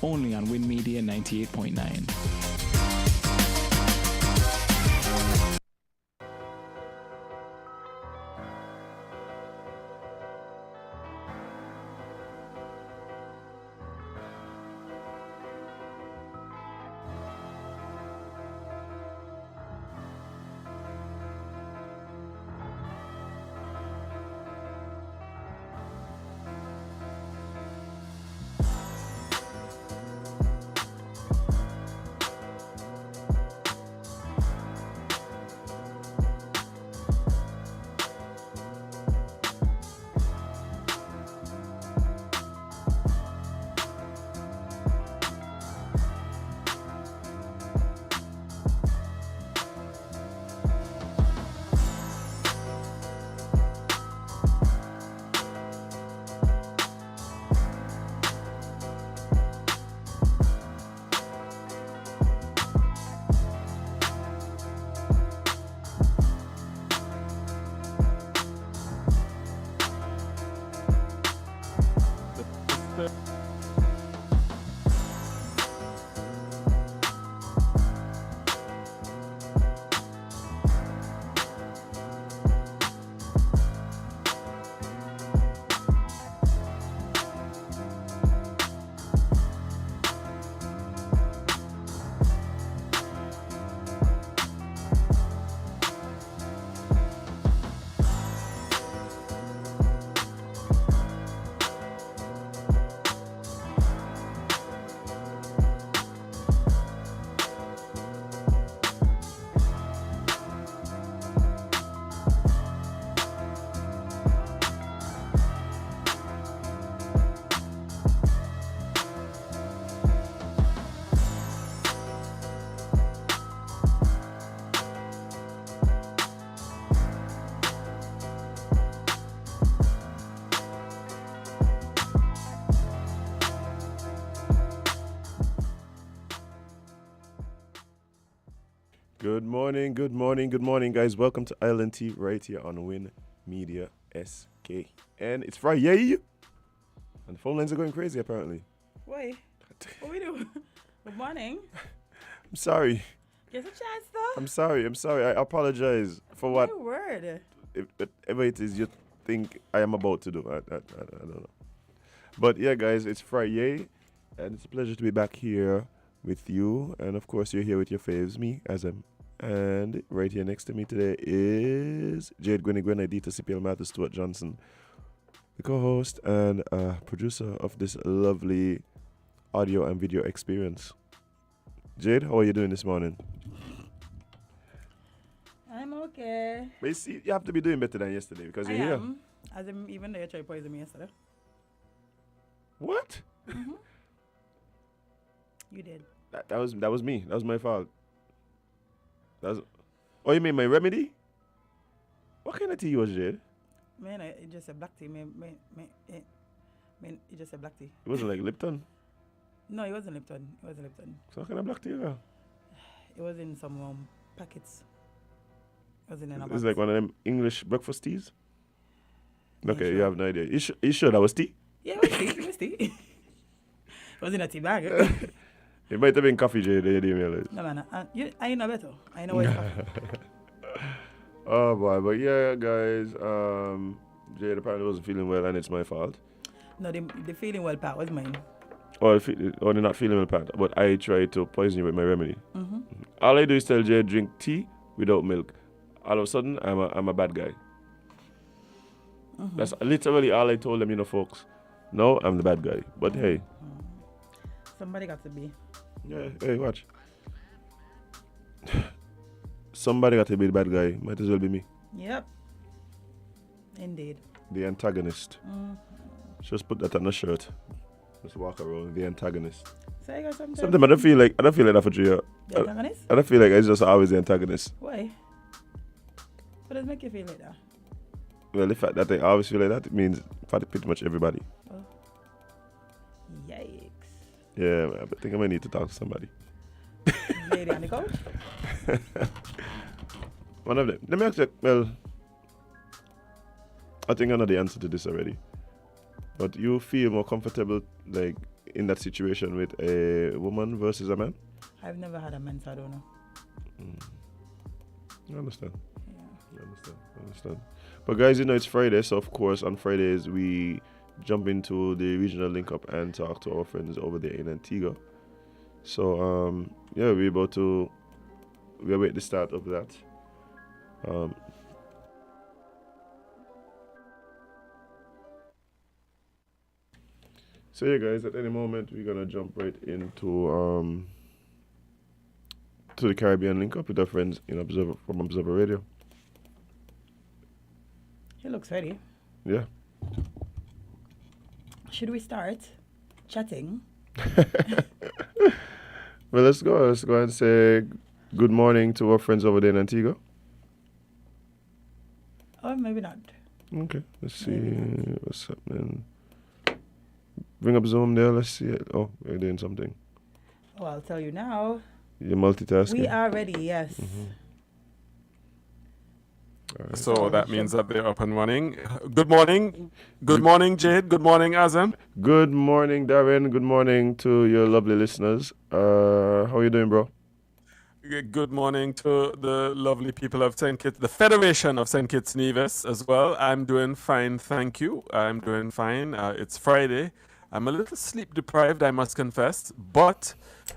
only on Win Media 98.9. Good morning, guys. Welcome to Island Tea right here on Win Media SK. And it's Friday. And the phone lines are going crazy, apparently. Why? What we do? Good morning. I'm sorry. Get a chance, though. I'm sorry. I apologize for what My word. whatever it is you think I am about to do. I don't know. But yeah, guys, it's Friday. And it's a pleasure to be back here with you. And of course, you're here with your faves, me, Azam. And right here next to me today is Jade Gwenny Adita CPL Matthew Stuart Johnson, the co-host and producer of this lovely audio and video experience. Jade, how are you doing this morning? I'm okay. But you see, you have to be doing better than yesterday because you're here. As in, even though you tried to poison me yesterday. What? Mm-hmm. You did. That was me. That was my fault. Oh, you mean my remedy? What kind of tea was Jade? Man, it just a black tea. It just a black tea. It wasn't like Lipton. No, it wasn't Lipton. So what kind of black tea you got? It was in some packets. It wasn't in a box. It's like one of them English breakfast teas? Okay, sure? You have no idea. You sure that was tea? Yeah, it was tea. It was in a tea bag. It might have been coffee, Jade. You didn't realize. No, man. I know better. I know what it's Oh, boy. But yeah, guys. Jade apparently wasn't feeling well, and it's my fault. No, the feeling well part was mine. Or they're not feeling well, Pat. But I tried to poison you with my remedy. Mm-hmm. All I do is tell Jade drink tea without milk. All of a sudden, I'm a bad guy. Mm-hmm. That's literally all I told them, folks. No, I'm the bad guy. But hey. Somebody got to be. Yeah, hey, watch. Somebody got to be the bad guy. Might as well be me. Yep. Indeed. The antagonist. Mm-hmm. Just put that on a shirt. Just walk around. The antagonist. So you got something? Sometimes I don't feel like that for you. The antagonist? I don't feel like it's just always the antagonist. Why? What does make you feel like that? Well, the fact that I always feel like that, it means for pretty much everybody. Oh. Yikes. Yeah, I think I might need to talk to somebody. Lady on the couch? One of them. Let me ask you, well, I think I know the answer to this already. But you feel more comfortable, like, in that situation with a woman versus a man? I've never had a man, so I don't know. I understand. Yeah. I understand. But guys, it's Friday, so of course on Fridays we jump into the regional link up and talk to our friends over there in Antigua. So we're at the start of that. So yeah, guys, at any moment we're gonna jump right into to the Caribbean link up with our friends in Observer Radio. He looks ready. Yeah. Should we start chatting? Well, let's go and say good morning to our friends over there in Antigua. Or maybe not. Okay, let's see Maybe what's happening. Bring up Zoom there. Let's see it. Oh, we're doing something. Oh, I'll tell you now. You're multitasking. We are ready, yes. All right. So that means that they're up and running. Good morning. Good morning, Jade. Good morning, Azam. Good morning, Darren. Good morning to your lovely listeners. How are you doing, bro? Good morning to the lovely people of St. Kitts, the Federation of St. Kitts Nevis as well. I'm doing fine, thank you. I'm doing fine. It's Friday. I'm a little sleep deprived, I must confess, but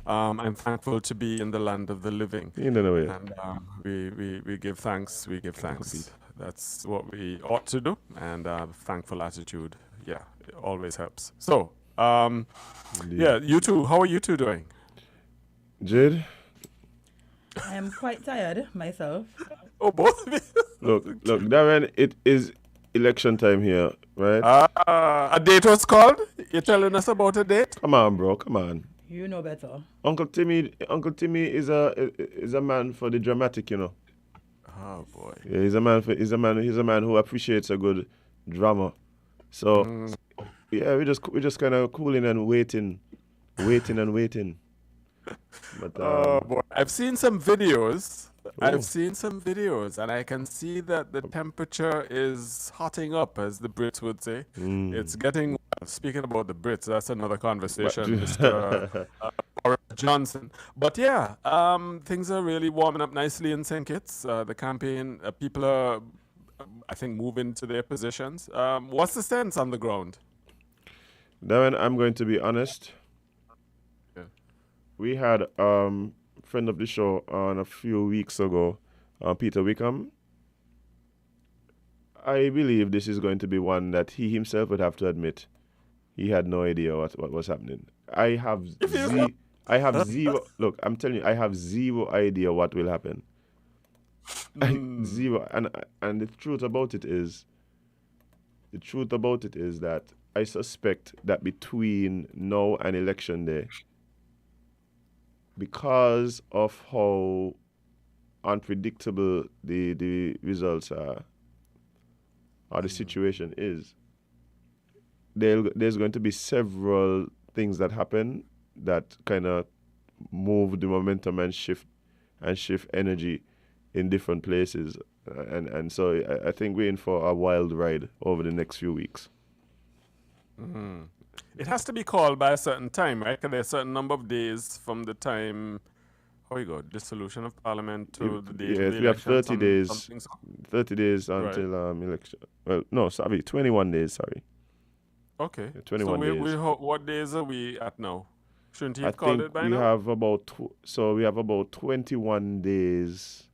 I'm thankful to be in the land of the living. You don't know yet. And we give thanks. We give thanks. That's what we ought to do. And thankful attitude, yeah, it always helps. So, yeah, you two, how are you two doing? Jade? I am quite tired myself. Oh, both of you? Look, Darren, it is election time here, right? A date was called? You're telling us about a date? Come on, bro. Come on. You know better. Uncle Timmy is a man for the dramatic, Oh, boy. Yeah, he's a man who appreciates a good drama. So yeah, we just kind of cooling and waiting. But Oh, boy. I've seen some videos. Oh. And I can see that the temperature is hotting up, as the Brits would say. It's getting well. Speaking about the Brits, that's another conversation, Mr. Boris Johnson. But yeah, things are really warming up nicely in St. Kitts. The campaign, people are, I think, moving to their positions. What's the sense on the ground? Darren, I'm going to be honest. Yeah. We had friend of the show on a few weeks ago, Peter Wickham. I believe this is going to be one that he himself would have to admit he had no idea what was happening. I have zero. Look, I'm telling you, I have zero idea what will happen. Zero. And the truth about it is that I suspect that between now and election day, because of how unpredictable the results are, or the situation is, there's going to be several things that happen that kind of move the momentum and shift energy in different places. And so I think we're in for a wild ride over the next few weeks. It has to be called by a certain time, right? 'Cause there's a certain number of days from the time, dissolution of parliament to the date of Yes, the we have election. 30 days. Something's 30 days Right. until election. Well, no, sorry, 21 days, sorry. okay. 21 so days. what days are we at now? Shouldn't he I have called think it by we now? have about we have about 21 days.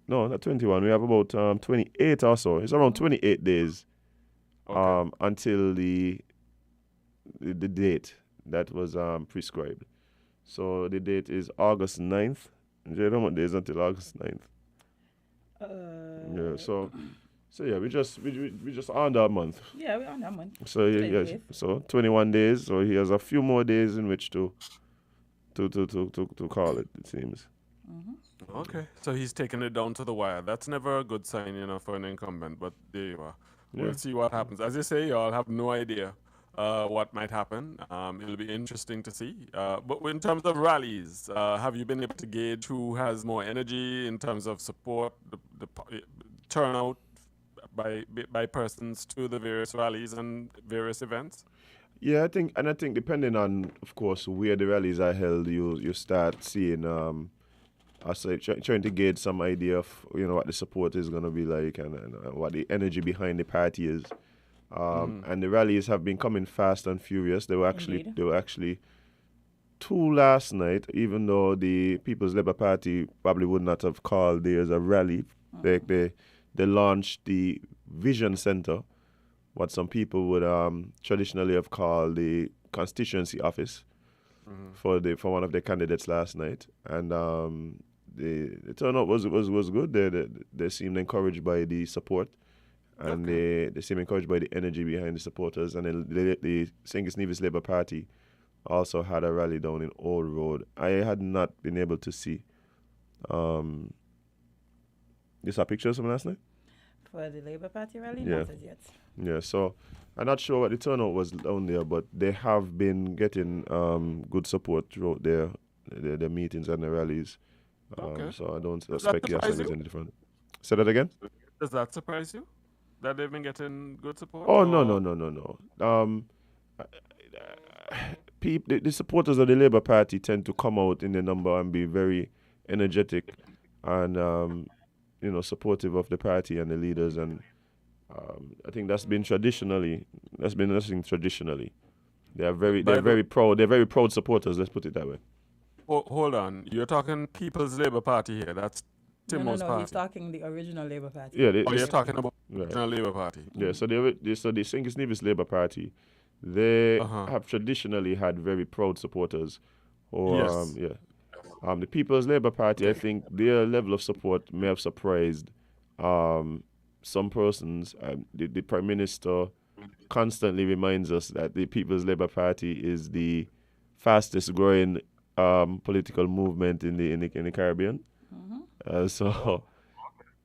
No, not 21. We have about 28 or so. It's around 28 days Okay. until the date that was prescribed. So the date is August 9th. Do you know what days until August 9th? Yeah, so yeah, we just under a month. Yeah, we're on that one. So Today yeah, is the eighth. so 21 days. So he has a few more days in which to call it. It seems. Okay. So he's taking it down to the wire. That's never a good sign, for an incumbent. But there you are. Yeah. We'll see what happens. As you say, y'all have no idea what might happen. It'll be interesting to see. But in terms of rallies, have you been able to gauge who has more energy in terms of support, the turnout by persons to the various rallies and various events? Yeah, I think depending on, of course, where the rallies are held, you start seeing I say trying to gauge some idea of what the support is gonna be like and what the energy behind the party is. And the rallies have been coming fast and furious. Indeed. There were actually two last night, even though the People's Labour Party probably would not have called theirs a rally. They launched the Vision Centre, what some people would traditionally have called the constituency office for one of their candidates last night, and the turnout was good. They seemed encouraged by the support, and they seemed encouraged by the energy behind the supporters. And then the Sengis Nevis Labour Party also had a rally down in Old Road. I had not been able to see. You saw pictures from last night? For the Labour Party rally? Yeah. Not as yet. Yeah, so I'm not sure what the turnout was down there, but they have been getting good support throughout their meetings and the rallies. Okay. So I don't Does that expect surprise yes you? any different. Say that again? Does that surprise you? That they've been getting good support? Oh no or- no no no no. The supporters of the Labour Party tend to come out in their number and be very energetic and supportive of the party and the leaders, and I think that's been nothing traditionally. They're By the- very proud. They're very proud supporters. Let's put it that way. Hold on. You're talking People's Labour Party here. That's Timo's No, party. he's talking the original Labour Party. Yeah, Oh, you're talking about right. National Labour Party. Yeah, so the Sengis Nevis Labour Party, they Uh-huh. have traditionally had very proud supporters. Or Yes. the People's Labour Party, I think their level of support may have surprised some persons. The Prime Minister constantly reminds us that the People's Labour Party is the fastest growing political movement in the Caribbean. So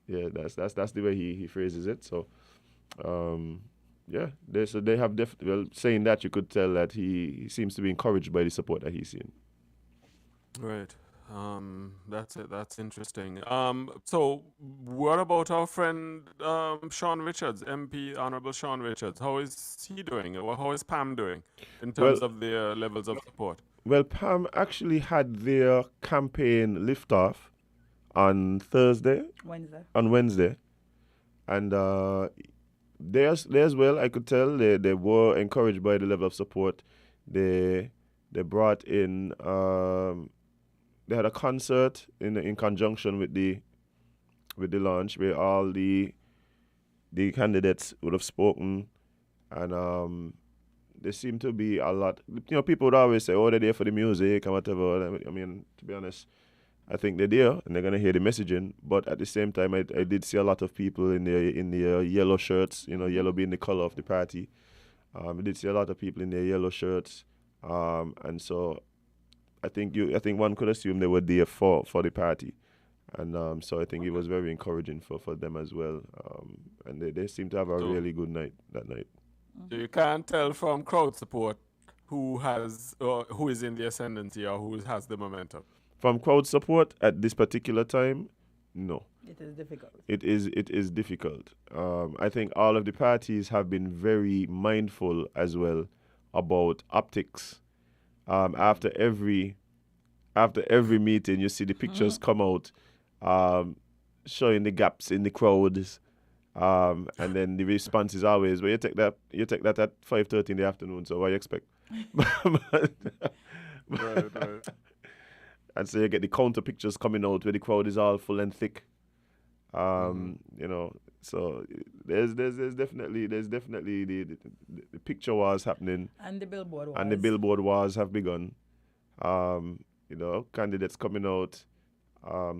yeah, that's the way he phrases it. So they have saying that, you could tell that he seems to be encouraged by the support that he's seeing. Right. That's it. That's interesting. So what about our friend Sean Richards, MP Honorable Sean Richards? How is he doing? Or how is Pam doing in terms Well- of their levels of support? Well, Pam actually had their campaign liftoff on Wednesday, and they as well, I could tell they were encouraged by the level of support. They brought in they had a concert in conjunction with the launch, where all the candidates would have spoken, and there seemed to be a lot. People would always say, "Oh, they're there for the music and whatever." I mean, to be honest, I think they're there and they're gonna hear the messaging. But at the same time, I did see a lot of people in their yellow shirts. Yellow being the color of the party. I did see a lot of people in their yellow shirts, and so I think one could assume they were there for the party, and so I think it was very encouraging for them as well. And they seem to have a So- really good night that night. So you can't tell from crowd support who is in the ascendancy or who has the momentum. From crowd support at this particular time, no. It is difficult. It is difficult. I think all of the parties have been very mindful as well about optics. After every meeting, you see the pictures come out showing the gaps in the crowds, and then the response is always, "Well, you take that at 5:30 in the afternoon. So what do you expect?" Right. And so you get the counter pictures coming out where the crowd is all full and thick. So there's definitely the picture wars happening, And the billboard was. and the billboard wars have begun. Candidates coming out,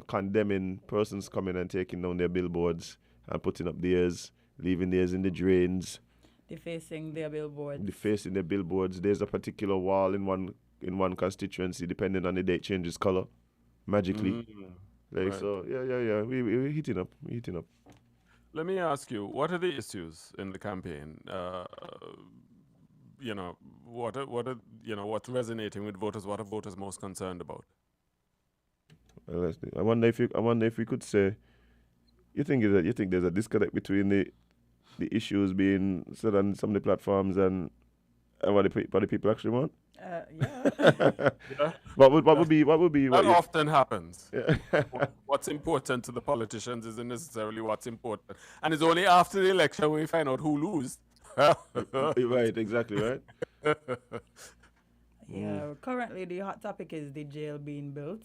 condemning persons coming and taking down their billboards and putting up theirs, leaving theirs in the drains, Defacing their billboard. defacing their billboards. There's a particular wall in one constituency, depending on the day, it changes color magically. Right. So, yeah. We're heating up. Let me ask you, what are the issues in the campaign? What's resonating with voters? What are voters most concerned about? Well, I wonder if we could say, you think there's a disconnect between the issues being said on some of the platforms and what the people actually want. Yeah. Yeah, What would be that what you, often happens. yeah. What's important to the politicians isn't necessarily what's important, and it's only after the election we find out who lose. Right, exactly, right? Yeah. Currently, the hot topic is the jail being built.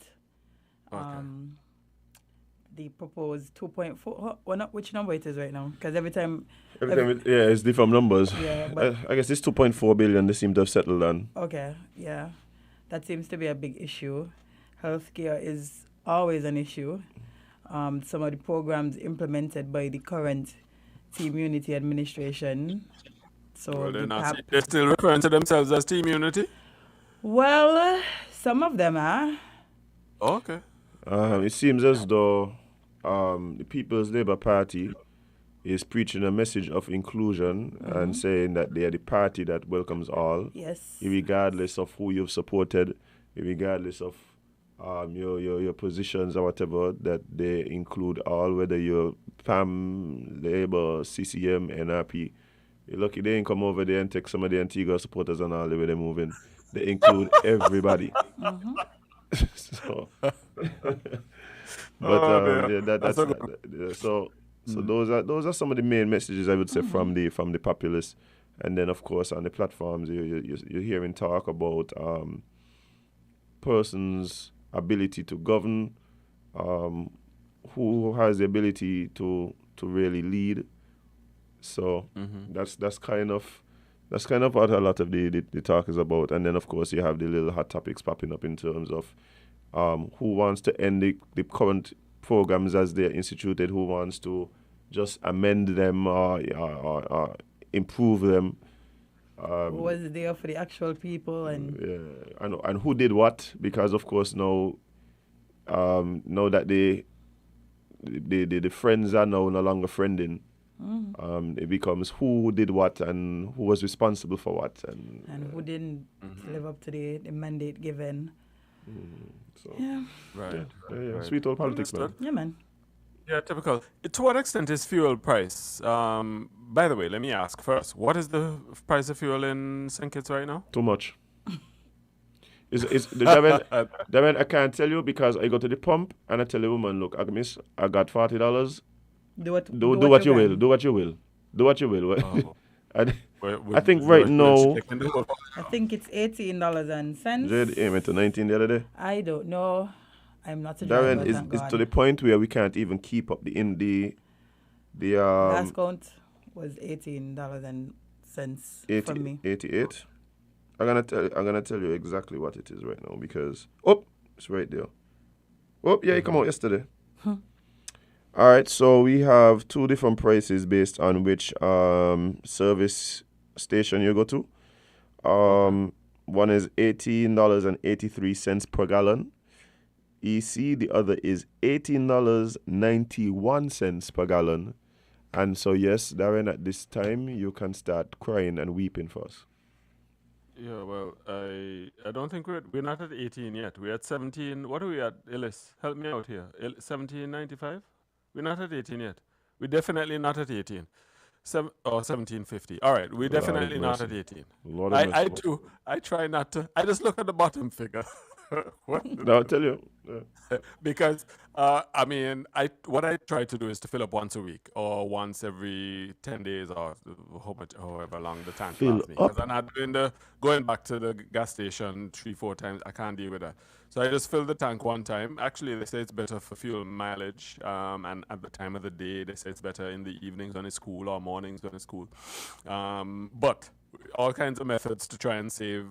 The proposed 2.4. Well, not which number it is right now, because every time. It's different numbers. Yeah, but I guess this 2.4 billion they seem to have settled on. okay, yeah, that seems to be a big issue. Healthcare is always an issue. Some of the programs implemented by the current Team Unity administration. So Well, the they're still referring to themselves as Team Unity. well, some of them are. Okay. It seems as though the People's Labour Party is preaching a message of inclusion and saying that they are the party that welcomes all, Yes. regardless of who you've supported, regardless of your positions or whatever, that they include all, whether you're PAM, Labour, CCM, NRP. You're lucky they ain't come over there and take some of the Antigua supporters and all the way they move in. They include everybody. So, but dear. yeah, That's so those are some of the main messages I would say from the populace, and then of course on the platforms you're hearing talk about persons' ability to govern, who has the ability to really lead. So that's kind of what a lot of the talk is about. And then of course you have the little hot topics popping up in terms of who wants to end the current programs as they're instituted, who wants to just amend them or improve them. Who was there for the actual people and And who did what? Because of course now that the friends are now no longer friending. It becomes who did what and who was responsible for what and who didn't live up to the mandate given. So Yeah. Right. yeah. Sweet old politics, man. Yeah, man. Yeah, typical. To what extent is fuel price? By the way, let me ask first. What is the price of fuel in St. Kitts right now? Too much. That I can't tell you because I go to the pump and I tell the woman, look, Agnes, I got $40. Do what you will. can. Do what you will. Do what you will. Oh. I think right now, I think it's $18.00. Jade aim to 19 the other day. I don't know. I'm not a driver. Darren is thank to God. the point where we can't even keep up the Last count was $18.00 from me. 88. I'm gonna tell you exactly what it is right now because it's right there. It came out yesterday. All right, so we have two different prices based on which service station you go to. One is $18.83 per gallon. EC, the other is $18.91 per gallon. And so yes, Darren, at this time you can start crying and weeping for us. Yeah, well, I don't think we're not at 18 yet. We're at 17. What are we at, Ellis? Help me out here. 17.95? We're not at 18 yet. We're definitely not at 18. 17.50. All right, we're definitely not at 18. Lord have mercy. I try not to. I just look at the bottom figure. No, I'll tell you. Because what I try to do is to fill up once a week or once every 10 days or however long the tank Fill lasts me. up. Because I'm not doing going back to the gas station 3-4 times. I can't deal with that. So I just fill the tank one time. Actually, they say it's better for fuel mileage. And at the time of the day, they say it's better in the evenings when it's cool or mornings when it's cool. But all kinds of methods to try and save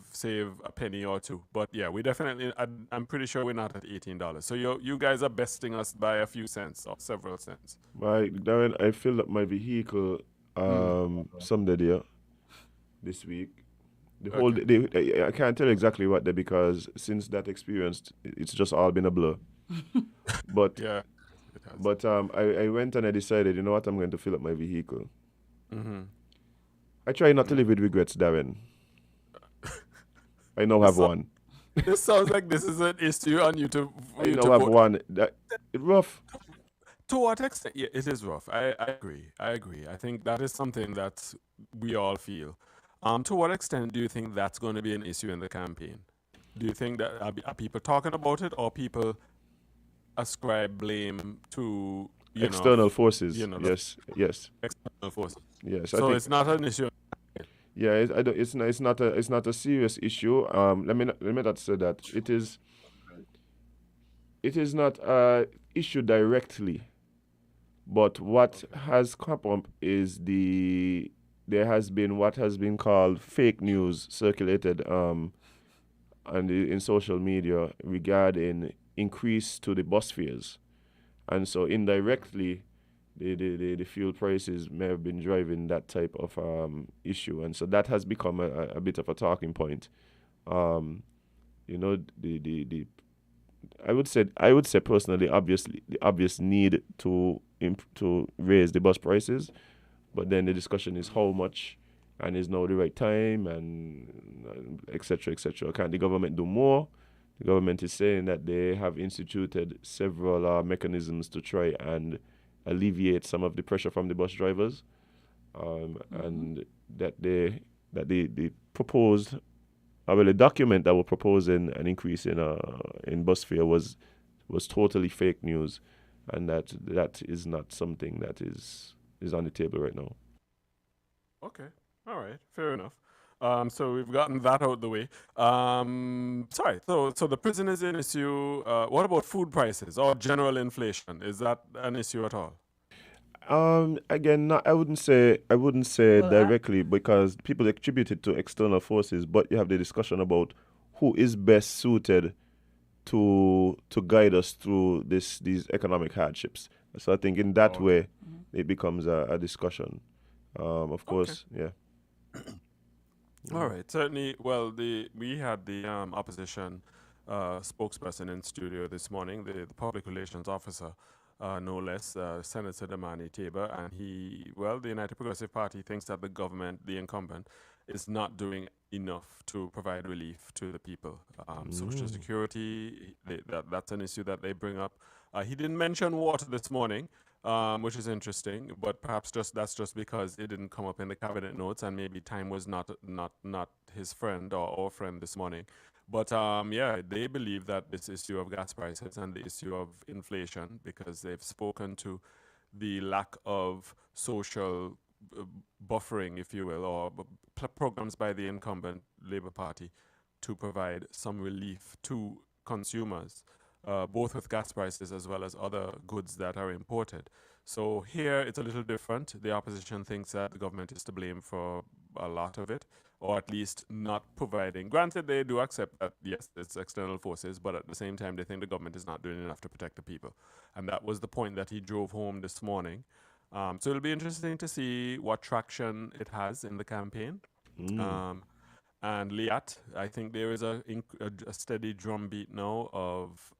a penny or two. But yeah, we definitely, I'm pretty sure we're not at $18. So you guys are besting us by a few cents or several cents. Darren, I filled up my vehicle Sunday there this week. The whole day, I can't tell you exactly what day because since that experience, it's just all been a blur. But Yeah. It has. but I went and I decided, you know what, I'm going to fill up my vehicle. I try not to live with regrets, Darren. I now have one. This sounds like this is an issue on you to. I now have one. It's rough. To what extent? Yeah, it is rough. I agree. I think that is something that we all feel. To what extent do you think that's going to be an issue in the campaign? Do you think that are people talking about it, or people ascribe blame to external forces? the Yes. external forces? Yes. So it's not an issue. Yeah, it's not a serious issue. Let me not say that it is not a issue directly, but what has come up is there has been what has been called fake news circulated in social media regarding increase to the bus fares, and so indirectly the fuel prices may have been driving that type of issue, and so that has become a bit of a talking point. The I would say personally, obviously, the obvious need to raise the bus prices, but then the discussion is how much, and is now the right time, and etc. etc. Can the government do more? The government is saying that they have instituted several mechanisms to try and alleviate some of the pressure from the bus drivers, and that the proposed, the document that were proposing an increase in bus fare was totally fake news, and that is not something that is on the table right now. Okay. All right. Fair enough. So we've gotten that out of the way. Sorry. So the prison is an issue. What about food prices or general inflation? Is that an issue at all? Again, I wouldn't say directly, because people attribute it to external forces, but you have the discussion about who is best suited to guide us through these economic hardships. So I think in that way, it becomes a discussion. Of course, yeah. All right. Certainly. Well, we had the opposition spokesperson in studio this morning, the public relations officer, no less, Senator Damani Tabor, and the United Progressive Party thinks that the government, the incumbent, is not doing enough to provide relief to the people. Social Security, that's an issue that they bring up. He didn't mention water this morning, which is interesting, but perhaps that's just because it didn't come up in the cabinet notes, and maybe time was not his friend or our friend this morning. But they believe that this issue of gas prices and the issue of inflation, because they've spoken to the lack of social buffering, if you will, or programs by the incumbent Labour Party to provide some relief to consumers, both with gas prices as well as other goods that are imported. So here it's a little different. The opposition thinks that the government is to blame for a lot of it, or at least not providing. Granted, they do accept that, yes, it's external forces, but at the same time, they think the government is not doing enough to protect the people. And that was the point that he drove home this morning. So it'll be interesting to see what traction it has in the campaign. And Liat, I think there is a steady drumbeat now of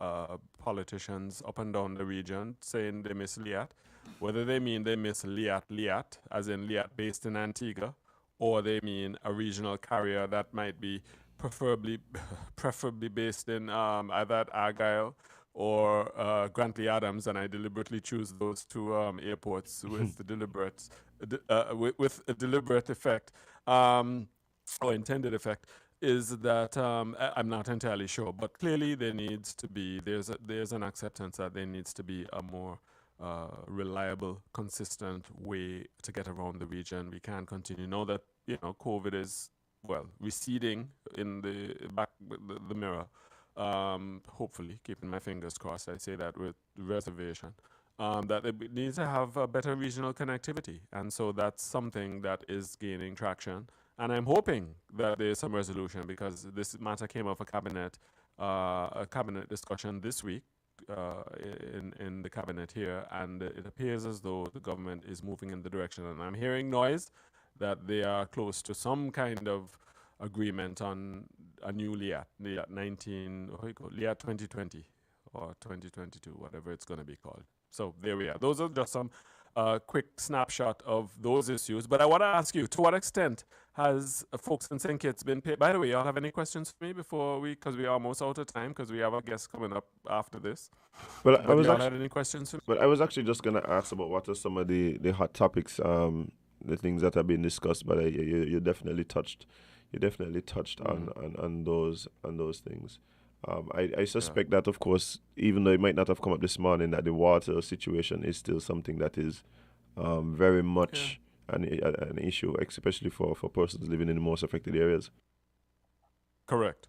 politicians up and down the region saying they miss Liat. Whether they mean they miss Liat, as in Liat based in Antigua, or they mean a regional carrier that might be preferably based in either at Argyle or Grantley Adams, and I deliberately choose those two airports with with a deliberate effect. Or intended effect, is that I'm not entirely sure, but clearly there's an acceptance that there needs to be a more reliable, consistent way to get around the region. We can't continue. Know that COVID is receding in the mirror. Hopefully, keeping my fingers crossed. I say that with reservation. That it needs to have a better regional connectivity, and so that's something that is gaining traction. And I'm hoping that there's some resolution, because this matter came off a cabinet discussion this week in the cabinet here, and it appears as though the government is moving in the direction. And I'm hearing noise that they are close to some kind of agreement on a new Liat 2020 or 2022, whatever it's going to be called. So there we are. Those are just some quick snapshot of those issues. But I want to ask you, to what extent has folks in St. Kitts been paid? By the way, y'all have any questions for me because we're almost out of time, because we have a guest coming up after this. Well, y'all had any questions for me? But I was actually just going to ask about what are some of the hot topics the things that have been discussed, but you definitely touched. You definitely touched on those things. I suspect that, of course, even though it might not have come up this morning, that the water situation is still something that is very much an issue, especially for persons living in the most affected areas. Correct.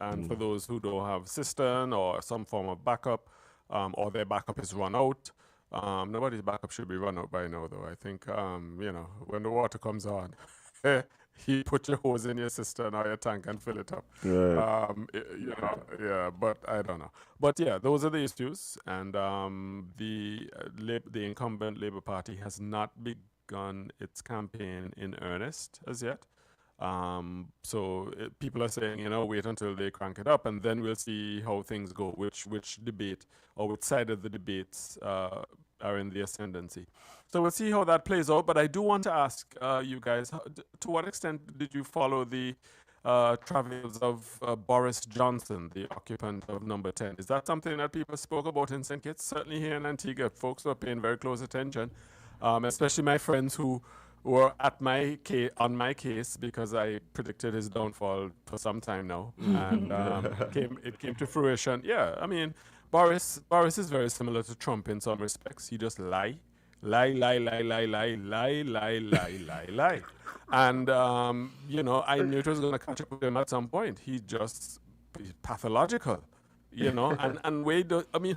And for those who don't have cistern or some form of backup, or their backup is run out, nobody's backup should be run out by now, though. I think, when the water comes on, you put your hose in your cistern or your tank and fill it up. Right. But I don't know. But yeah, those are the issues. And the incumbent Labour Party has not begun its campaign in earnest as yet. So people are saying, wait until they crank it up and then we'll see how things go, which debate or which side of the debates are in the ascendancy. So we'll see how that plays out. But I do want to ask you guys, to what extent did you follow the travels of Boris Johnson, the occupant of number 10? Is that something that people spoke about in St. Kitts? Certainly here in Antigua, folks were paying very close attention, especially my friends who were on my case because I predicted his downfall for some time now, and it came to fruition. Yeah, I mean, Boris is very similar to Trump in some respects. He just lie, and I knew it was going to catch up with him at some point. He's pathological. And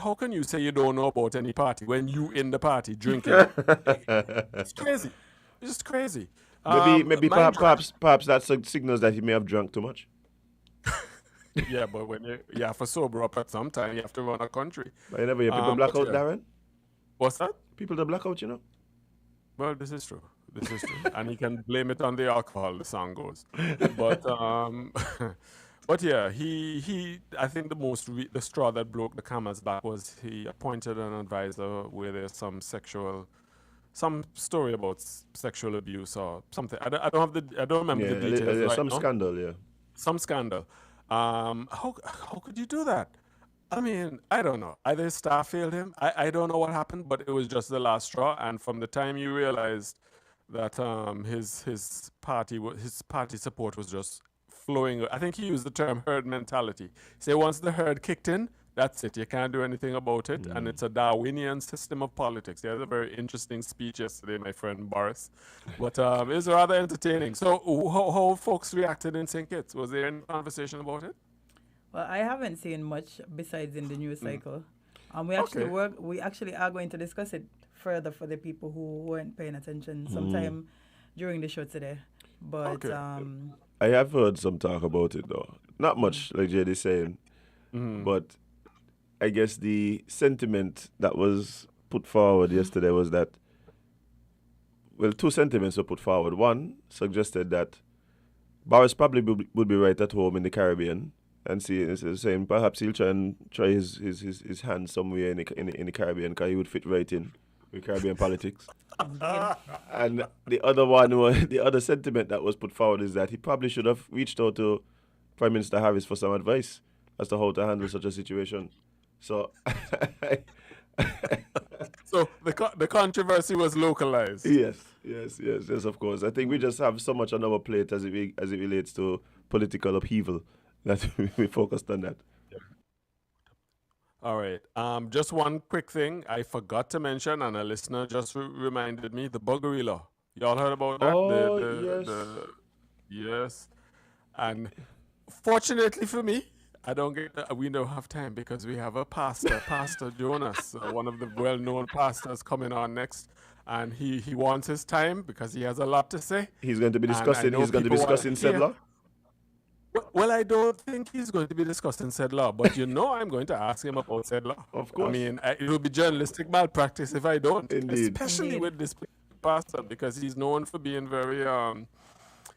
how can you say you don't know about any party when you in the party drinking? It's crazy. It's just crazy. Maybe perhaps that signals that he may have drunk too much. Yeah, but when you have to sober up at some time, you have to run a country. But you never hear people black out, Darren? What's that? People that black out, Well, this is true. And you can blame it on the alcohol, the song goes. But but yeah, he I think the straw that broke the camel's back was he appointed an advisor where there's some story about sexual abuse or something. I don't remember the details right some now. scandal, yeah. Some scandal. How could you do that? I mean, I don't know. Either his staff failed him. I don't know what happened, but it was just the last straw. And from the time you realized that his party support was just flowing, I think he used the term herd mentality. So once the herd kicked in, that's it. You can't do anything about it. And it's a Darwinian system of politics. He had a very interesting speech yesterday, my friend Boris. But it was rather entertaining. So how folks reacted in St. Kitts? Was there any conversation about it? Well, I haven't seen much besides in the news cycle. We actually are going to discuss it further for the people who weren't paying attention sometime during the show today. But I have heard some talk about it though. Not much, like JD saying. But I guess the sentiment that was put forward yesterday was that, well, two sentiments were put forward. One suggested that Boris probably would be right at home in the Caribbean, and saying perhaps he'll try his hand somewhere in the Caribbean because he would fit right in with Caribbean politics. And the other sentiment that was put forward is that he probably should have reached out to Prime Minister Harris for some advice as to how to handle such a situation. So, so the controversy was localized. Yes, of course. I think we just have so much on our plate as it relates to political upheaval that we focused on that. All right. Just one quick thing I forgot to mention, and a listener just reminded me: the buggery law. Y'all heard about that? Oh, yes. And fortunately for me, we don't have time because we have a pastor, Pastor Jonas, one of the well-known pastors coming on next, and he wants his time because he has a lot to say. He's going to be discussing said law. Well, I don't think he's going to be discussing said law, but I'm going to ask him about said law. Of course. I mean, it will be journalistic malpractice if I don't. Indeed. Especially with this pastor, because he's known for being very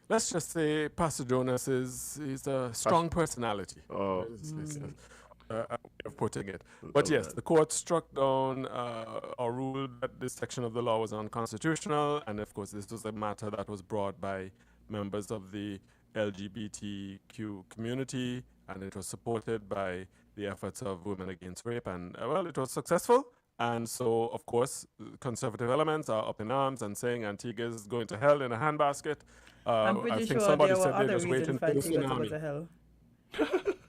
let's just say Pastor Jonas is a strong personality. Oh. Way of putting it. But yes, the court struck down or ruled that this section of the law was unconstitutional. And of course, this was a matter that was brought by members of the LGBTQ community, and it was supported by the efforts of Women Against Rape. And it was successful. And so, of course, conservative elements are up in arms and saying Antigua is going to hell in a handbasket. I'm I pretty think sure somebody there were said they're other just waiting reasons for for the Antigua to go tsunami. to hell.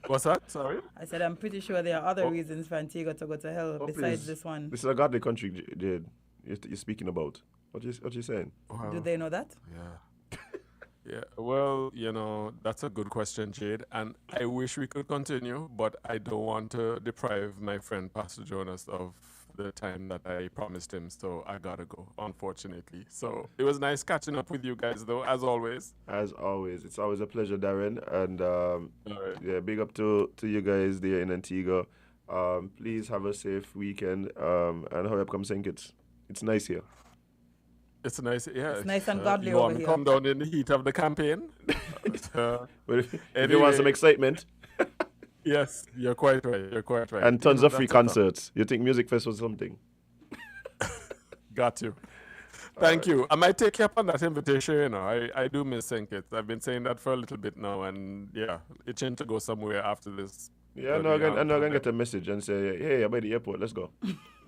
What's that? Sorry? I said I'm pretty sure there are other Oh. reasons for Antigua to go to hell Oh, besides please. this one. This is a godly country, Jade. You're speaking about. What you saying? Wow. Do they know that? Yeah. Yeah. Well, that's a good question, Jade. And I wish we could continue, but I don't want to deprive my friend Pastor Jonas of the time that I promised him. So I gotta go, unfortunately. So it was nice catching up with you guys, though, as always. As always, it's always a pleasure, Darren. And All right. yeah, big up to you guys there in Antigua. Please have a safe weekend. And hurry up, come sink it. It's nice here. It's nice. Yeah. It's nice and godly you want over to here. come down in the heat of the campaign? But if you want some Anyway. excitement Yes, you're quite right. You're quite right. and tons of free that's a fact. concerts, you think Music Fest was something? Got you. Thank you. I might take you up on that invitation. I do miss Sinkit. I've been saying that for a little bit now, and yeah, itching to go somewhere after this. Yeah, I'm gonna get a message and say, hey, I'm by the airport, let's go.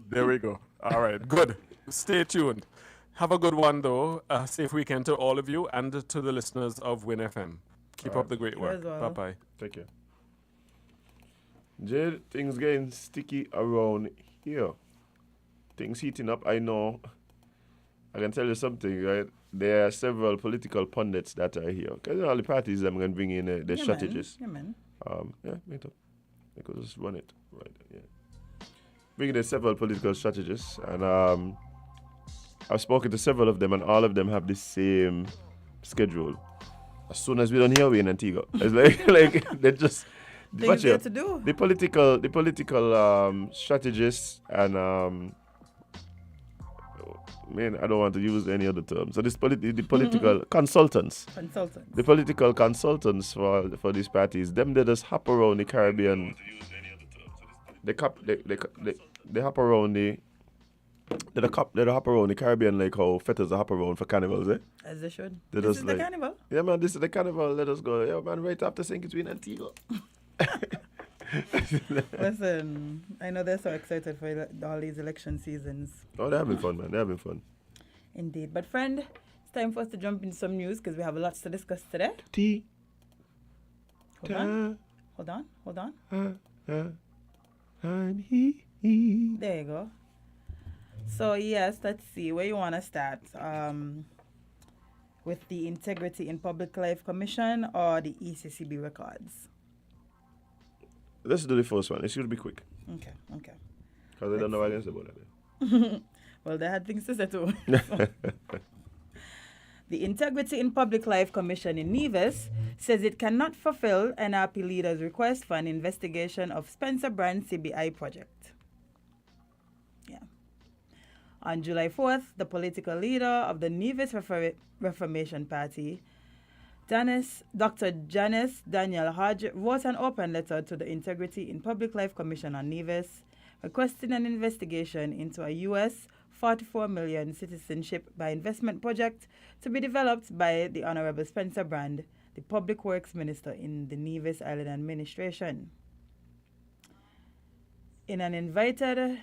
There we go. All right, good. Stay tuned. Have a good one, though. A safe weekend to all of you and to the listeners of Win FM. Keep All up the great You work. as well. Bye bye. Take care. Jade, things getting sticky around here. Things heating up. I know. I can tell you something, right? There are several political pundits that are here. Because all the parties I'm going to bring in the strategists. Yeah, man. Yeah, meet up. I could just run it. Right, yeah. Bringing in several political strategists. And I've spoken to several of them, and all of them have the same schedule. As soon as we don't hear we in Antigua. It's like they just... Things watch there it. to do. The political strategists and I don't want to use any other term. So the political consultants, Consultants. the political consultants for these parties, them they just hop around the Caribbean. They hop around they hop around the Caribbean like how fetters hop around for carnivals, eh? As they should. They This just is the like- carnival. Yeah, man, this is the carnival. Let us go. Yeah, man, right after St. Kitts in Antigua. Listen, I know they're so excited for all these election seasons. Oh, they're having fun, man. They're having fun. Indeed. But friend, it's time for us to jump into some news because we have lots to discuss today. Tea. Hold on. I'm here. There you go. So yes, let's see where you want to start. With the Integrity in Public Life Commission or the ECCB records? Let's do the first one. It should be quick. Okay. Because I don't know what I can say about that. Well, they had things to say too. The Integrity in Public Life Commission in Nevis says it cannot fulfill NRP leaders' request for an investigation of Spencer Brand CBI project. Yeah. On July 4th, the political leader of the Nevis Reformation Party, Dr. Janice Daniel Hodge, wrote an open letter to the Integrity in Public Life Commission on Nevis, requesting an investigation into a U.S. $44 million citizenship by investment project to be developed by the Honorable Spencer Brand, the Public Works Minister in the Nevis Island Administration. In an invited...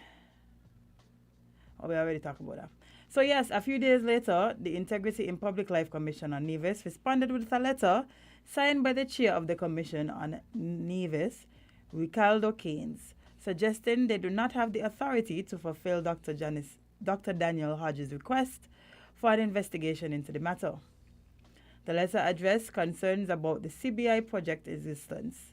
Oh, we already talked about that. So yes, a few days later, the Integrity in Public Life Commission on Nevis responded with a letter signed by the chair of the commission on Nevis, Ricardo Keynes, suggesting they do not have the authority to fulfill Dr. Daniel Hodges' request for an investigation into the matter. The letter addressed concerns about the CBI project existence,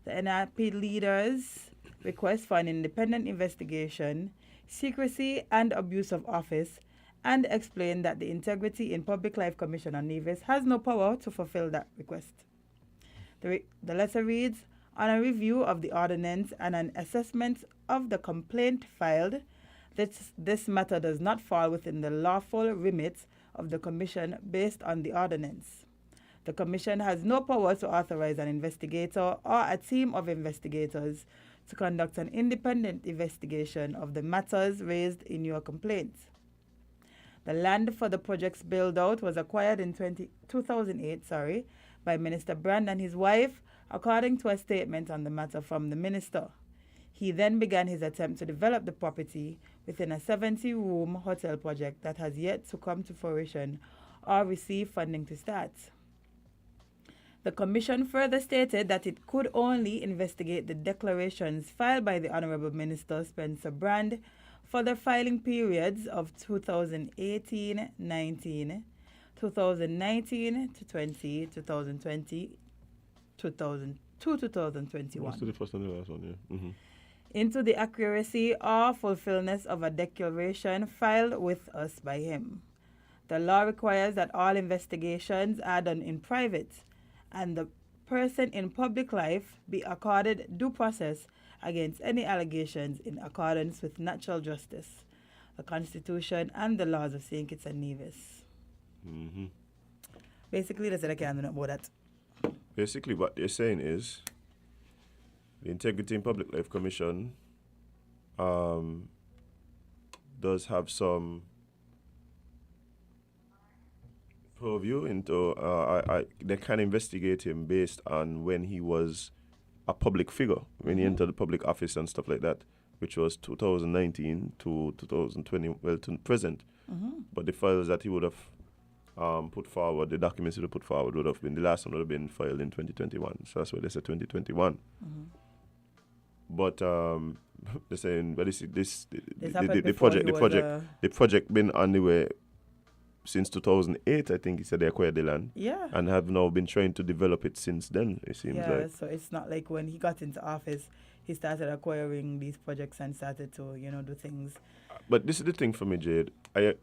the NRP leaders' request for an independent investigation, secrecy and abuse of office, and explained that the Integrity in Public Life Commission on Nevis has no power to fulfill that request. The letter reads, on a review of the ordinance and an assessment of the complaint filed, this matter does not fall within the lawful remit of the Commission based on the ordinance. The Commission has no power to authorize an investigator or a team of investigators to conduct an independent investigation of the matters raised in your complaint. The land for the project's build-out was acquired in 2008 by Minister Brand and his wife, according to a statement on the matter from the minister. He then began his attempt to develop the property within a 70-room hotel project that has yet to come to fruition or receive funding to start. The Commission further stated that it could only investigate the declarations filed by the Honourable Minister Spencer Brand for the filing periods of 2018-19, 2019-20, 2020, 2021. What's the first and the last one, yeah. Mm-hmm. Into the accuracy or fulfillment of a declaration filed with us by him. The law requires that all investigations are done in private and the person in public life be accorded due process against any allegations in accordance with natural justice, the Constitution, and the laws of St. Kitts and Nevis. Mm-hmm. Basically, they said I can't do nothing about that. Basically, what they're saying is the Integrity in Public Life Commission does have some purview into they can investigate him based on when he was a public figure, when he entered the public office and stuff like that, which was 2019 to 2020, well, to present. But the files that he would have put forward, the documents he would have put forward would have been, the last one would have been filed in 2021. So that's why they said 2021. But they're saying, but the project been on the way since 2008. I think he said they acquired the land. Yeah. And have now been trying to develop it since then, it seems like. So it's not like when he got into office, he started acquiring these projects and started to, do things. But this is the thing for me, Jade. I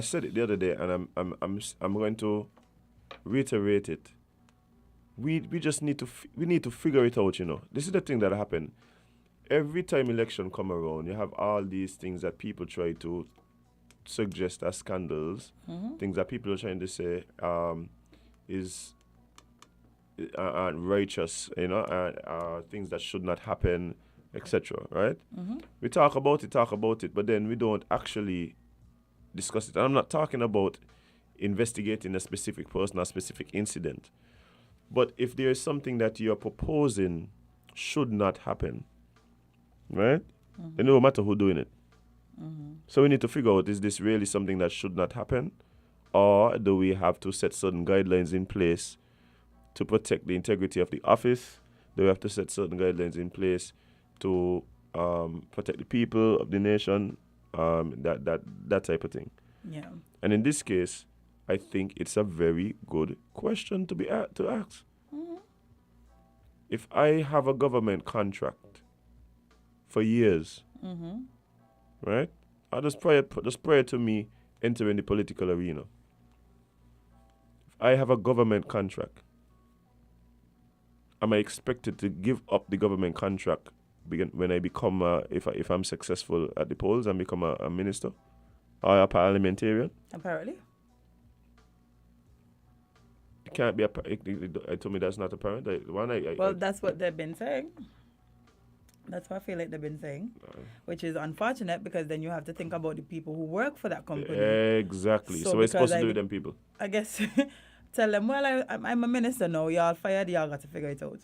said it the other day, and I'm going to reiterate it. We just need to figure it out. This is the thing that happened. Every time election come around, you have all these things that people try to suggest as scandals, things that people are trying to say is righteous, things that should not happen, etc. Right? We talk about it, but then we don't actually discuss it. And I'm not talking about investigating a specific person or a specific incident, but if there is something that you're proposing should not happen, right? Then no matter who's doing it. So we need to figure out, is this really something that should not happen? Or do we have to set certain guidelines in place to protect the integrity of the office? Do we have to set certain guidelines in place to protect the people of the nation? That type of thing. Yeah. And in this case, I think it's a very good question to ask. If I have a government contract for years, right? Or just prior to me entering the political arena. If I have a government contract, am I expected to give up the government contract when I become, if I'm successful at the polls and become a minister or a parliamentarian? Apparently. It can't be I told me that's not apparent. That's what they've been saying. That's what I feel like they've been saying, which is unfortunate because then you have to think about the people who work for that company. Exactly. So we're supposed to do with them people. I guess tell them, well, I'm a minister now. Y'all fired. Y'all got to figure it out.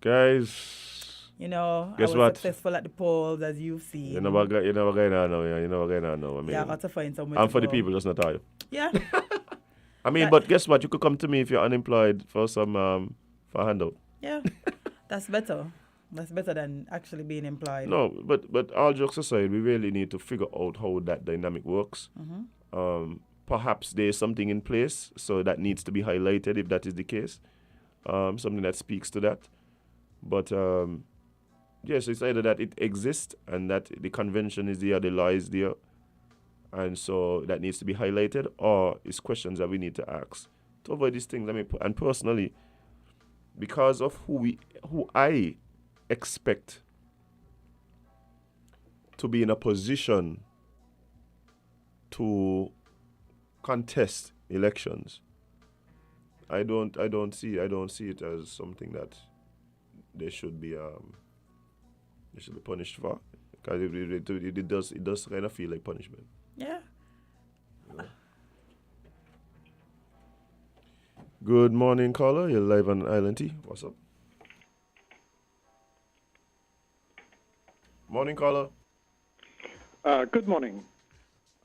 Guys. Guess I was successful at the polls, as you've seen. You know what going on now. I mean, I got to find somewhere. And for the people, just not tell you. Yeah. I mean, but guess what? You could come to me if you're unemployed for some for a handout. Yeah. That's better. That's better than actually being employed. No, but all jokes aside, we really need to figure out how that dynamic works. Perhaps there's something in place, so that needs to be highlighted if that is the case. Something that speaks to that. But yes, it's either that it exists and that the convention is there, the law is there, and so that needs to be highlighted, or it's questions that we need to ask to avoid these things. I mean, and personally, because of who I expect to be in a position to contest elections, I don't see it as something that they should be punished for, because it does kind of feel like punishment. Yeah. Good morning, caller. You're live on Island T. What's up? Morning, caller. Good morning.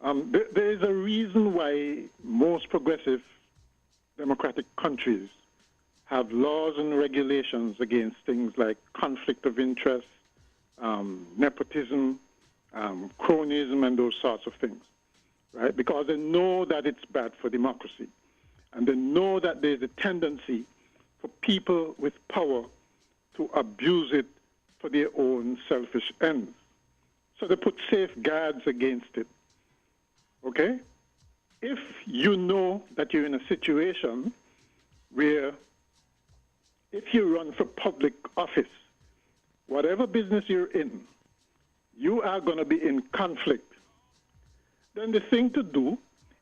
There is a reason why most progressive democratic countries have laws and regulations against things like conflict of interest, nepotism, cronyism, and those sorts of things, right? Because they know that it's bad for democracy. And they know that there's a tendency for people with power to abuse it for their own selfish ends. So they put safeguards against it. Okay? If you know that you're in a situation where if you run for public office, whatever business you're in, you are going to be in conflict, then the thing to do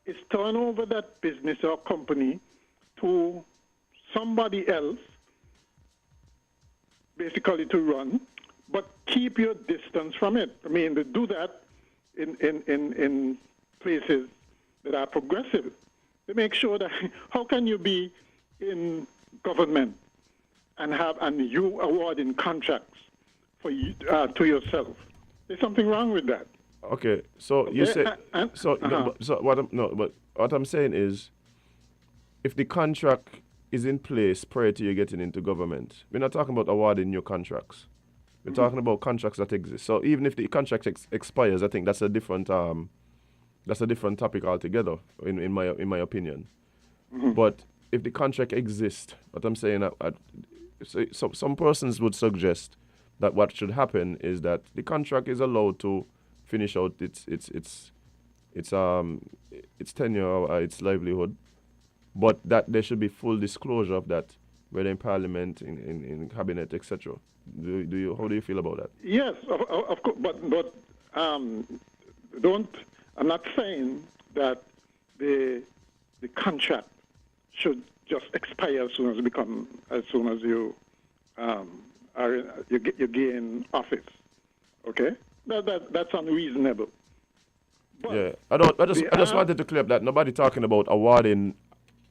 is turn over that business or company to somebody else, basically to run, but keep your distance from it. I mean, they do that in places that are progressive. They make sure that how can you be in government and you awarding contracts for you, to yourself? There's something wrong with that. Okay, so you say what I'm saying is, if the contract is in place prior to you getting into government, we're not talking about awarding new contracts. We're talking about contracts that exist. So even if the contract expires, I think that's a different topic altogether, in my opinion. But if the contract exists, what I'm saying, so some persons would suggest that what should happen is that the contract is allowed to finish out its tenure or its livelihood, but that there should be full disclosure of that, whether in Parliament, in cabinet, etc. How do you feel about that? Yes, of course, but I'm not saying that the contract should just expire as soon as you you gain office. Okay, that's unreasonable. But yeah, I just wanted to clear up that nobody talking about awarding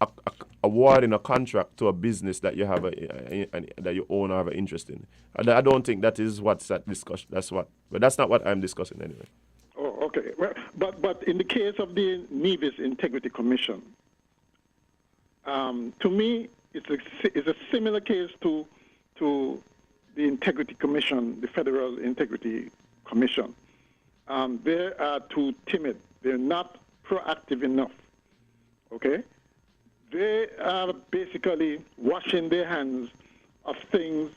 a contract to a business that you have that you own or have an interest in. I don't think that is what's at discussion. But that's not what I'm discussing anyway. Oh, okay. Well, but in the case of the Nevis Integrity Commission, to me, it's a similar case to the Integrity Commission, the Federal Integrity Commission. They are too timid. They're not proactive enough. Okay? They are basically washing their hands of things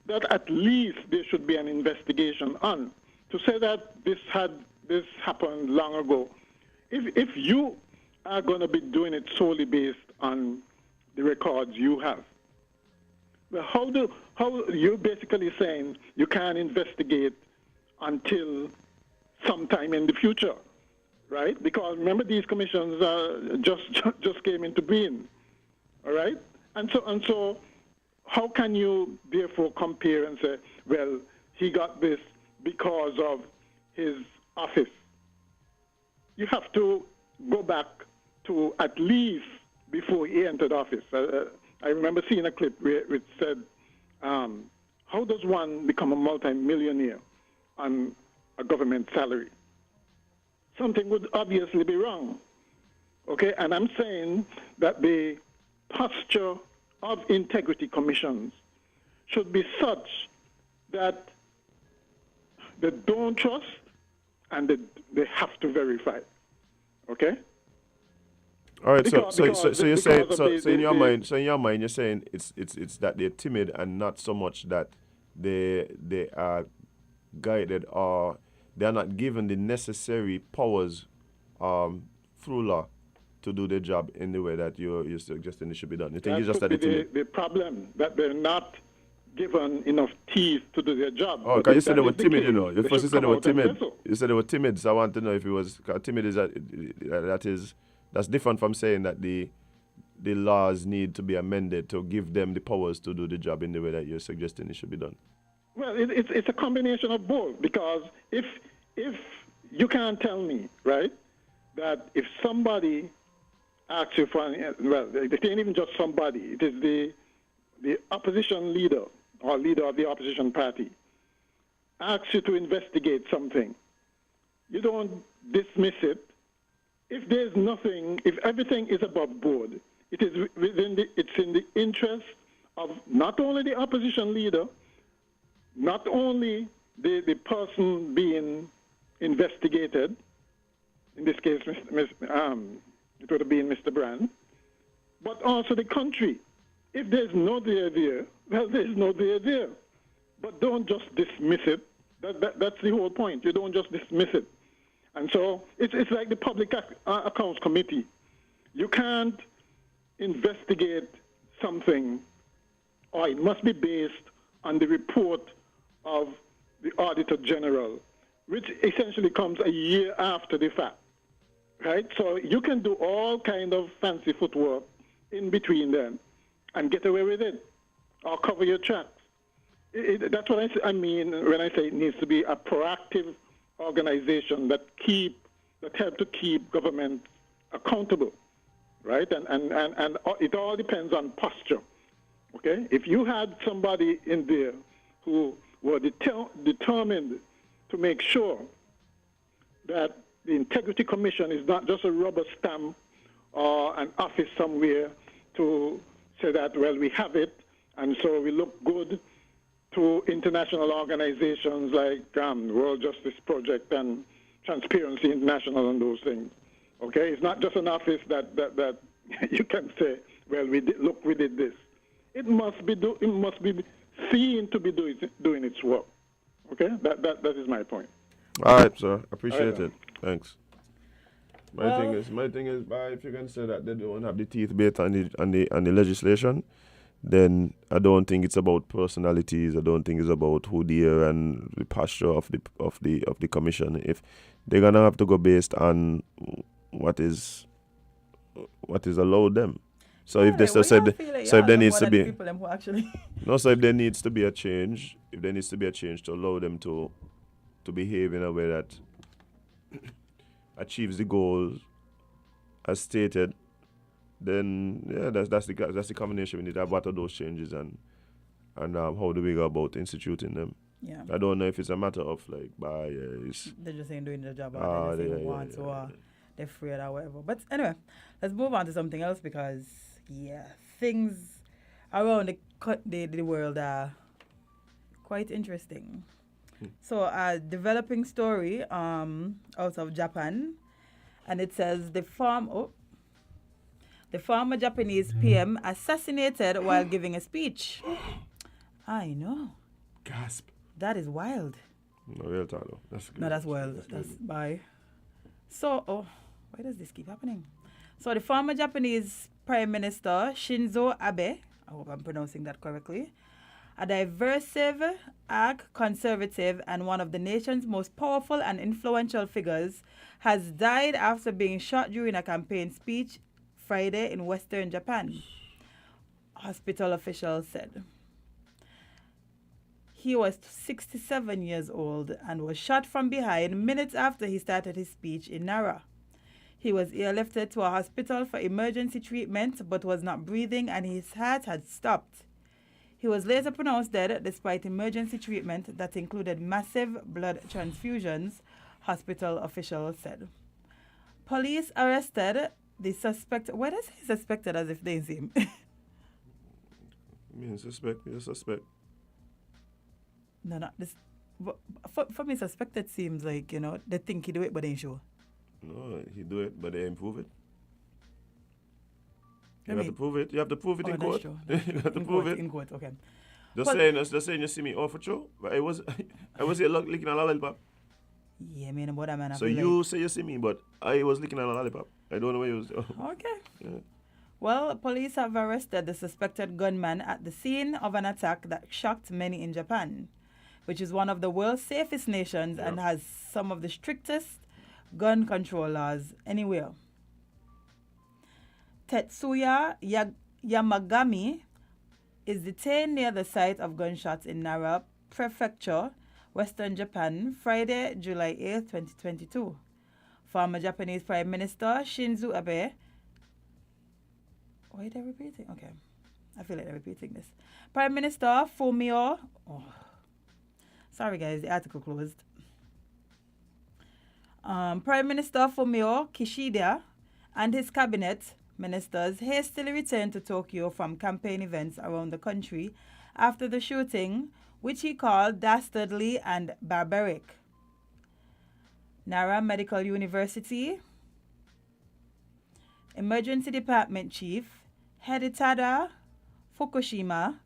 that at least there should be an investigation on. To say that this happened long ago, if you are going to be doing it solely based on the records you have, well, how you're basically saying you can't investigate until sometime in the future, right? Because remember, these commissions just came into being, all right? And so, how can you therefore compare and say, well, he got this because of his office? You have to go back to at least before he entered office. I remember seeing a clip where it said, how does one become a multi-millionaire on a government salary? Something would obviously be wrong. Okay, and I'm saying that the posture of integrity commissions should be such that they don't trust and they have to verify. Okay? All right, so you're saying in your mind you're saying it's that they're timid and not so much that they are guided or they are not given the necessary powers through law to do their job in the way that you're suggesting it should be done. You think it's just that they're timid? The problem that they're not given enough teeth to do their job. Oh, because you said they were timid, you know. You first said they were timid. You said they were timid, so I want to know if it was timid. That's different from saying that the laws need to be amended to give them the powers to do the job in the way that you're suggesting it should be done. Well, it's a combination of both, because if you can't tell me, right, that if somebody asks you for, well, it ain't even just somebody, it is the opposition leader or leader of the opposition party asks you to investigate something, you don't dismiss it. If there's nothing, if everything is above board, it's in the interest of not only the opposition leader, not only the person being investigated, in this case, it would have been Mr. Brand, but also the country. If there's no there, well, there's no there. But don't just dismiss it. That's the whole point. You don't just dismiss it. And so it's like the Public Accounts Committee. You can't investigate something, or it must be based on the report of the Auditor General, which essentially comes a year after the fact, right? So you can do all kind of fancy footwork in between them and get away with it, or cover your tracks. That's what I mean when I say it needs to be a proactive organization that help to keep government accountable, right? And it all depends on posture, okay? If you had somebody in there who were determined to make sure that the Integrity Commission is not just a rubber stamp or an office somewhere to say that, well, we have it, and so we look good to international organizations like World Justice Project and Transparency International and those things. Okay, it's not just an office that you can say, well, we did this. It must be seen to be doing its work. Okay, that is my point. All right, sir. Appreciate All it. Thanks. My Well- thing is, if you can say that they don't have the teeth based on the legislation, then I don't think it's about personalities. I don't think it's about who they are and the posture of the commission. If they're gonna have to go based on what is allowed them. So if there needs to be people who actually no, so if there needs to be a change, to allow them to behave in a way that achieves the goals as stated, then yeah, that's the combination we need to have. What are those changes and how do we go about instituting them? yeah, I don't know if it's a matter of like bias. they're just ain't doing their job, or they just ain't want to, or they're afraid or whatever. But anyway, let's move on to something else because things around the world are quite interesting. So a developing story out of Japan, and it says the former Japanese PM assassinated while giving a speech. I know. Gasp. That is wild. No, real talk though. That's good. No, that's wild. That's bye. So, why does this keep happening? So the former Japanese Prime Minister Shinzo Abe, I hope I'm pronouncing that correctly, a diversive, conservative, and one of the nation's most powerful and influential figures, has died after being shot during a campaign speech Friday in Western Japan, hospital officials said. He was 67 years old and was shot from behind minutes after he started his speech in Nara. He was airlifted to a hospital for emergency treatment but was not breathing and his heart had stopped. He was later pronounced dead despite emergency treatment that included massive blood transfusions, hospital officials said. Police arrested the suspect. Why does he suspected as if they see him? Suspect. No, not this. For me, suspected seems like, they think he do it, but they ain't sure. No, he do it, but they improve it. I You have mean- to prove it. You have to prove it in that's court. true. You have to prove it. In court, okay. Just Well- saying you see me off for true. But I was here licking a lollipop. Yeah, man, about that man. I So feel you say you see me, but I was licking a lollipop. I don't know where you was. Okay. Yeah. Well, police have arrested the suspected gunman at the scene of an attack that shocked many in Japan, which is one of the world's safest nations and has some of the strictest gun control laws anywhere. Tetsuya Yamagami is detained near the site of gunshots in Nara Prefecture, Western Japan, Friday, July 8, 2022. Former Japanese Prime Minister Shinzo Abe. Why are they repeating? Okay. I feel like they're repeating this. Prime Minister Fumio. Sorry, guys, the article closed. Prime Minister Fumio Kishida and his cabinet ministers hastily returned to Tokyo from campaign events around the country after the shooting, which he called dastardly and barbaric. Nara Medical University Emergency Department Chief Hidetada Fukushima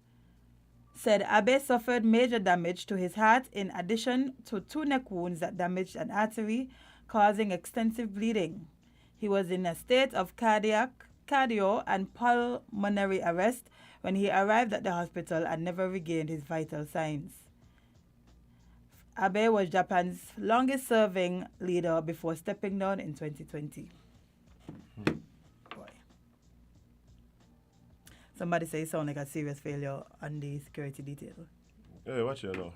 said Abe suffered major damage to his heart in addition to 2 neck wounds that damaged an artery, causing extensive bleeding. He was in a state of cardio and pulmonary arrest when he arrived at the hospital and never regained his vital signs. Abe was Japan's longest-serving leader before stepping down in 2020. Boy. Somebody say it sounds like a serious failure on the security detail. Hey, watch it now.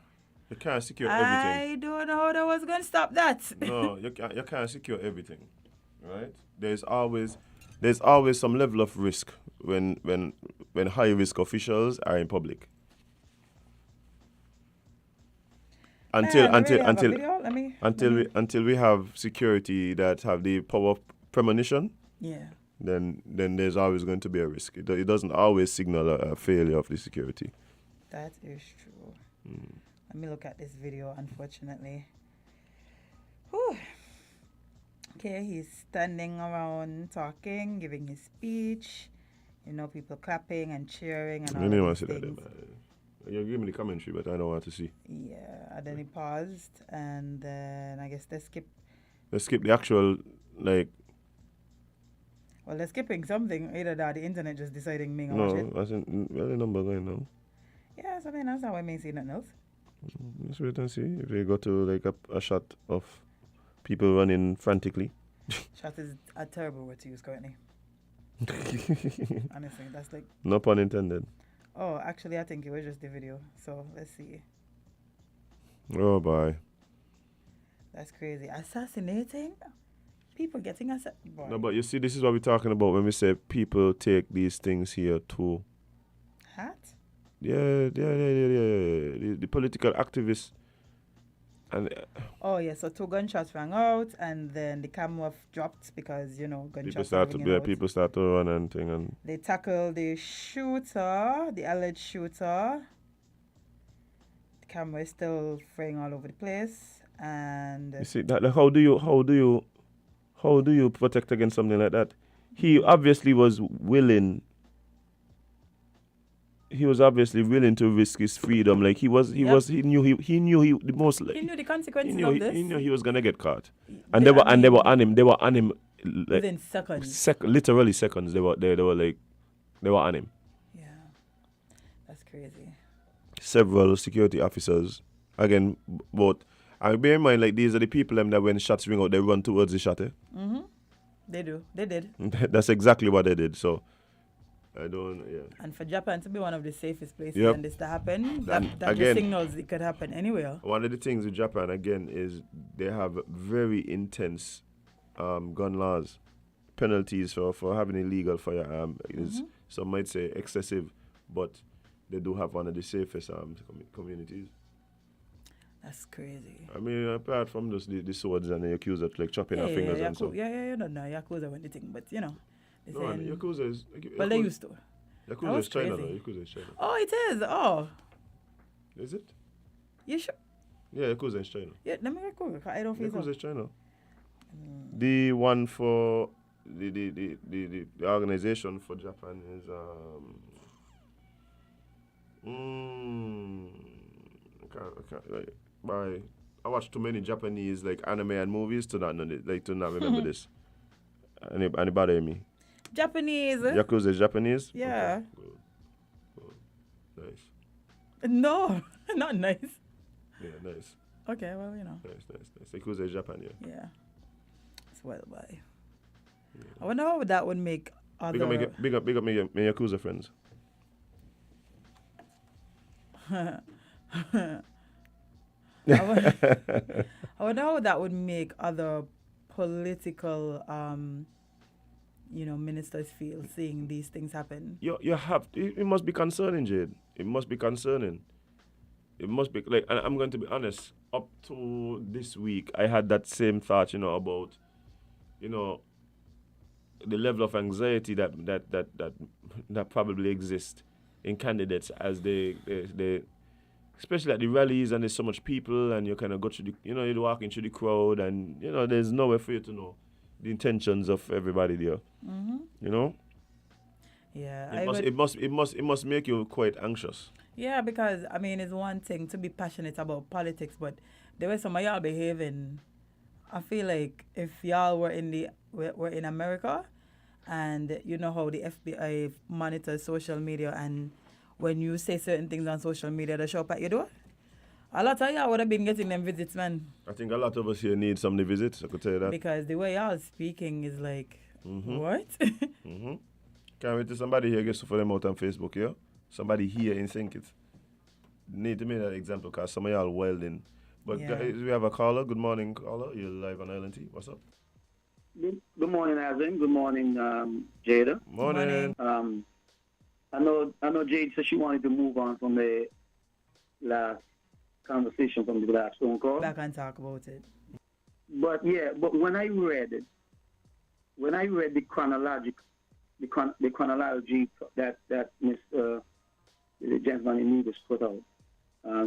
You can't secure everything. I don't know how they was going to stop that. No, you can't secure everything, right? There's always some level of risk when high risk officials are in public. Until we have security that have the power of premonition, Yeah. then there's always going to be a risk. It doesn't always signal a failure of the security. That is true. Let me look at this video, unfortunately. Whew. Okay, he's standing around talking, giving his speech. You know, people clapping and cheering and all I didn't want these to see that. things. You're giving me the commentary, but I don't want to see. Yeah, and then he paused, and then I guess they skipped. Let's skip the actual, like... Well, they're skipping something. Either that, the internet just deciding me to watch it. No, I think where the number going now? Yeah, so I mean, that's how I may see nothing else. Let's wait and see if they go to like a shot of people running frantically. Shot is a terrible word to use currently. Honestly, that's like... No pun intended. Oh, actually, I think it was just the video. So, let's see. Oh, boy. That's crazy. Assassinating? People getting assassinated? No, but you see, this is what we're talking about when we say people take these things here too. Hat? Yeah. The political activists. And Oh, yeah. So 2 gunshots rang out, and then the camera dropped because, you know, gunshots were ringing out. people start to run and thing. And They tackled the shooter, the alleged shooter. The camera is still fraying all over the place, and you see that, like, how do you protect against something like that? He obviously was willing. He was obviously willing to risk his freedom. Like he knew the consequences of this. He knew he was gonna get caught. And they were on him. They were on him like within seconds. Literally seconds. They were on him. Yeah, that's crazy. Several security officers, again, both. And bear in mind, like, these are the people that when shots ring out, they run towards the shot. They do. They did. That's exactly what they did. So, I don't, yeah. And for Japan to be one of the safest places Yep. and this to happen, that again, just signals it could happen anywhere. One of the things with Japan, again, is they have very intense gun laws. Penalties for having illegal firearm is, some might say, excessive, but they do have one of the safest communities. That's crazy. I mean, apart from just the swords and the accusers like chopping our fingers and so. Yeah, no, Yakuza or anything, but you know. No, Yakuza is... Well, they used to. Yakuza is China, crazy. though. Yakuza is China. Oh, it is? Oh. Is it? You sure? Yeah, Yakuza is China. Yeah, let me Google. I don't feel Yakuza so. is China. The one for... The organization for Japan is... I watch too many Japanese like anime and movies to not know to not remember this. Anybody me? Japanese. Yakuza is Japanese? Yeah. Okay. Good. Nice. No, not nice. Yeah, nice. Okay, well, you know. Nice. Yakuza is Japan, yeah. Yeah. It's well by. Yeah. I wonder how that would make other... Big up my Yakuza friends. I wonder how that would make other political, ministers feel seeing these things happen. It must be concerning, Jade. It must be concerning. it must be like, and I'm going to be honest, up to this week, I had that same thought, about, the level of anxiety that probably exists in candidates as they especially at the rallies, and there's so much people, and you kind of go through the, you're walking through the crowd, and there's nowhere for you to know the intentions of everybody there. Yeah, It must make you quite anxious. Yeah, because I mean, it's one thing to be passionate about politics, but the way some of y'all behaving, I feel like if y'all were in America, and you know how the FBI monitors social media, and when you say certain things on social media, they show up at your door. A lot of y'all would have been getting them visits, man. I think a lot of us here need some visits. I could tell you that. Because the way y'all speaking is like, what? Can't wait till somebody here gets to for them out on Facebook, yeah? Somebody here in St. Kitts. Need to make that example because some of y'all wilding. But Yeah. guys, we have a caller. Good morning, caller. You're live on LNT. What's up? Good morning, Azim. Good morning, Jada. Morning. I know Jade said she wanted to move on from the last conversation from the last phone call. Back and talk about it. But when I read the chronology that Mr. the gentleman in Nevis put out,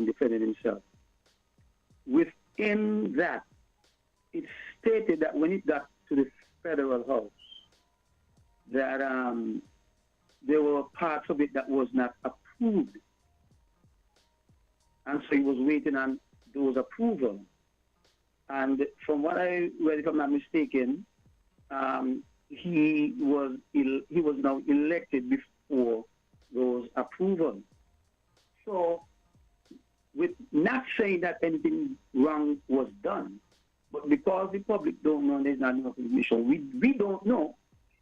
defending himself. Within that, it stated that when it got to the federal house, that there were parts of it that was not approved. And so he was waiting on those approval. And from what I read, if I'm not mistaken, he was now elected before those approval. So, with not saying that anything wrong was done, but because the public don't know, there's not enough information. We don't know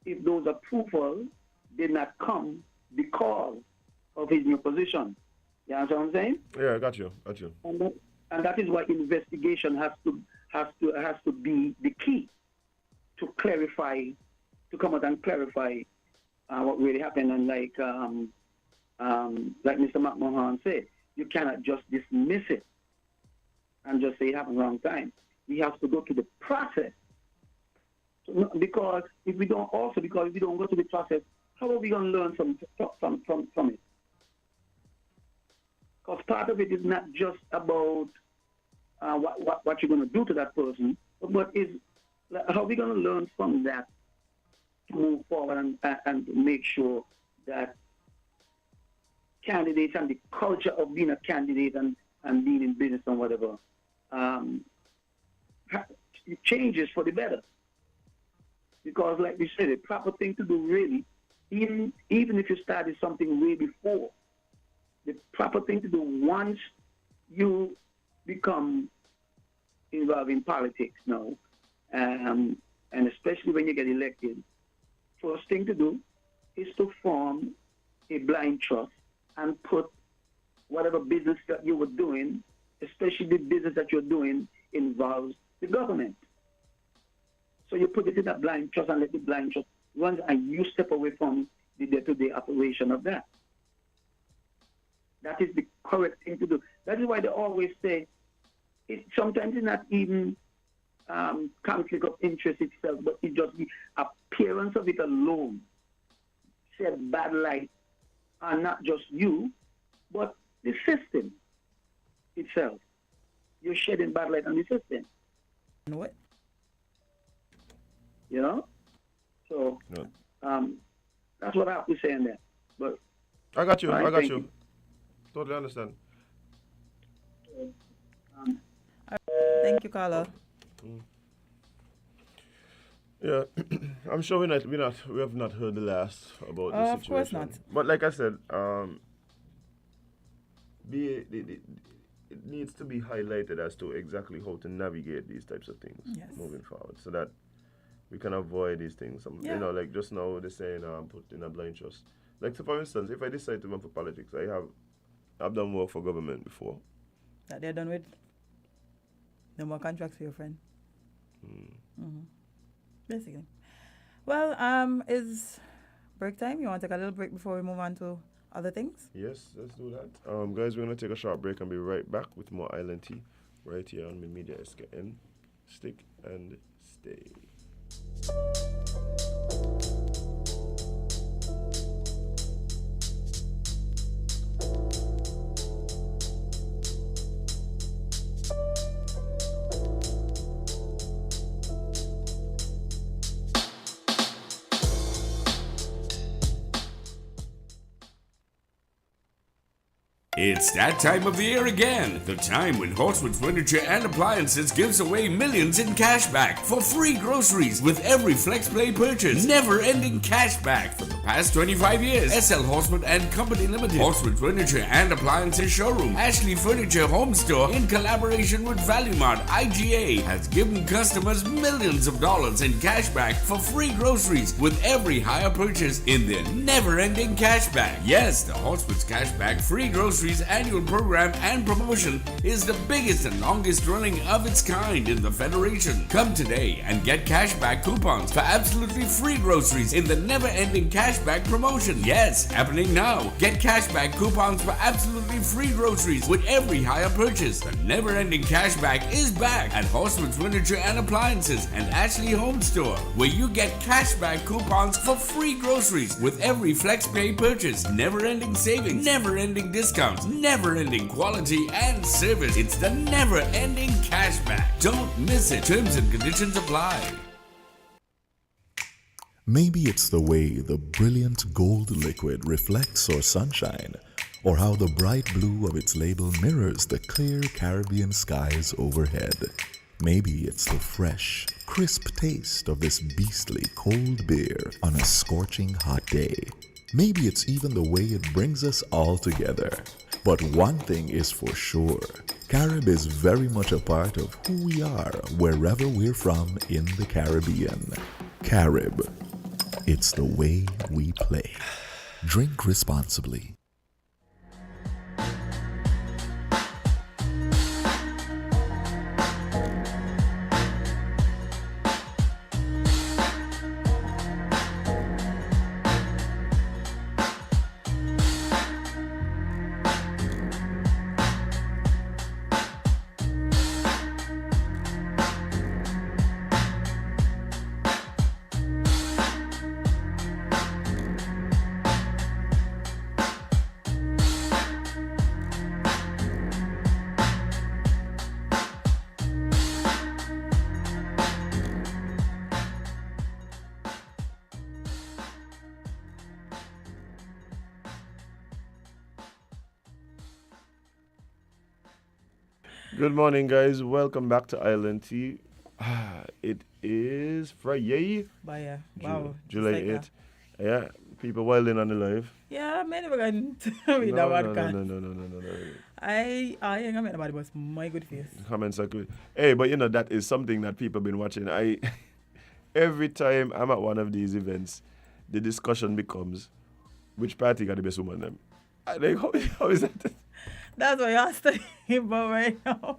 if those approvals did not come because of his new position. You understand what I'm saying? Yeah, I got you. And that is why investigation has to be the key to clarify, to come out and clarify what really happened. And like Mr. McMahon said, you cannot just dismiss it and just say it happened wrong time. We have to go to the process. So, because if we don't go to the process, how are we going to learn from it? Because part of it is not just about what you're going to do to that person, but is how are we going to learn from that to move forward and make sure that candidates and the culture of being a candidate and being in business and whatever it changes for the better. Because like we said, the proper thing to do really, even if you started something way before, the proper thing to do once you become involved in politics now, and especially when you get elected, first thing to do is to form a blind trust and put whatever business that you were doing, especially the business that you're doing, involves the government. So you put it in that blind trust and let the blind trust run, and you step away from the day-to-day operation of that. That is the correct thing to do. That is why they always say sometimes it's not even conflict of interest itself, but it's just the appearance of it alone shed bad light on not just you, but the system itself. You're shedding bad light on the system. What? You know? So, that's what I have to say on that. But I got you. Right, I got thank you. you. Totally understand. Thank you, caller. Yeah, I'm sure we have not heard the last about the situation. Of course not. But like I said, it needs to be highlighted as to exactly how to navigate these types of things moving forward, so that we can avoid these things. Like just now they're saying put in a blind trust. Like, so for instance, if I decide to run for politics, I've done work for government before. That they're done with. No more contracts for your friend. Basically. Well, is break time? You want to take a little break before we move on to other things? Yes, let's do that. Guys, we're going to take a short break and be right back with more Island Tea right here on Media SKN. Stick and stay. It's that time of the year again. The time when Horsewood Furniture and Appliances gives away millions in cash back for free groceries with every FlexPlay purchase. Never-ending cash back for the past 25 years. SL Horsewood and Company Limited. Horsewood Furniture and Appliances Showroom. Ashley Furniture Home Store in collaboration with ValueMart IGA has given customers millions of dollars in cash back for free groceries with every hire purchase in their never-ending cash back. Yes, the Horsewood's cash back free groceries annual program and promotion is the biggest and longest running of its kind in the Federation. Come today and get cashback coupons for absolutely free groceries in the never-ending cashback promotion. Yes, happening now. Get cashback coupons for absolutely free groceries with every hire purchase. The never-ending cashback is back at Horsewood Furniture and Appliances and Ashley Home Store, where you get cashback coupons for free groceries with every FlexPay purchase. Never-ending savings, never-ending discounts, never-ending quality and service. It's the never-ending cashback. Don't miss it. Terms and conditions apply. Maybe it's the way the brilliant gold liquid reflects our sunshine, or how the bright blue of its label mirrors the clear Caribbean skies overhead. Maybe it's the fresh, crisp taste of this beastly cold beer on a scorching hot day. Maybe it's even the way it brings us all together. But one thing is for sure, Carib is very much a part of who we are wherever we're from in the Caribbean. Carib, it's the way we play. Drink responsibly. Good morning, guys. Welcome back to Island Tea. It is Friday, But yeah, wow. July just like 8th. Yeah, people wilding on the live. Yeah, I'm never going to read that one. No. I ain't gonna make nobody but my good face. Comments are good. Hey, but you know, that is something that people been watching. Every time I'm at one of these events, the discussion becomes, which party got the best woman them? I think, how is that? That's what you're studying about right now.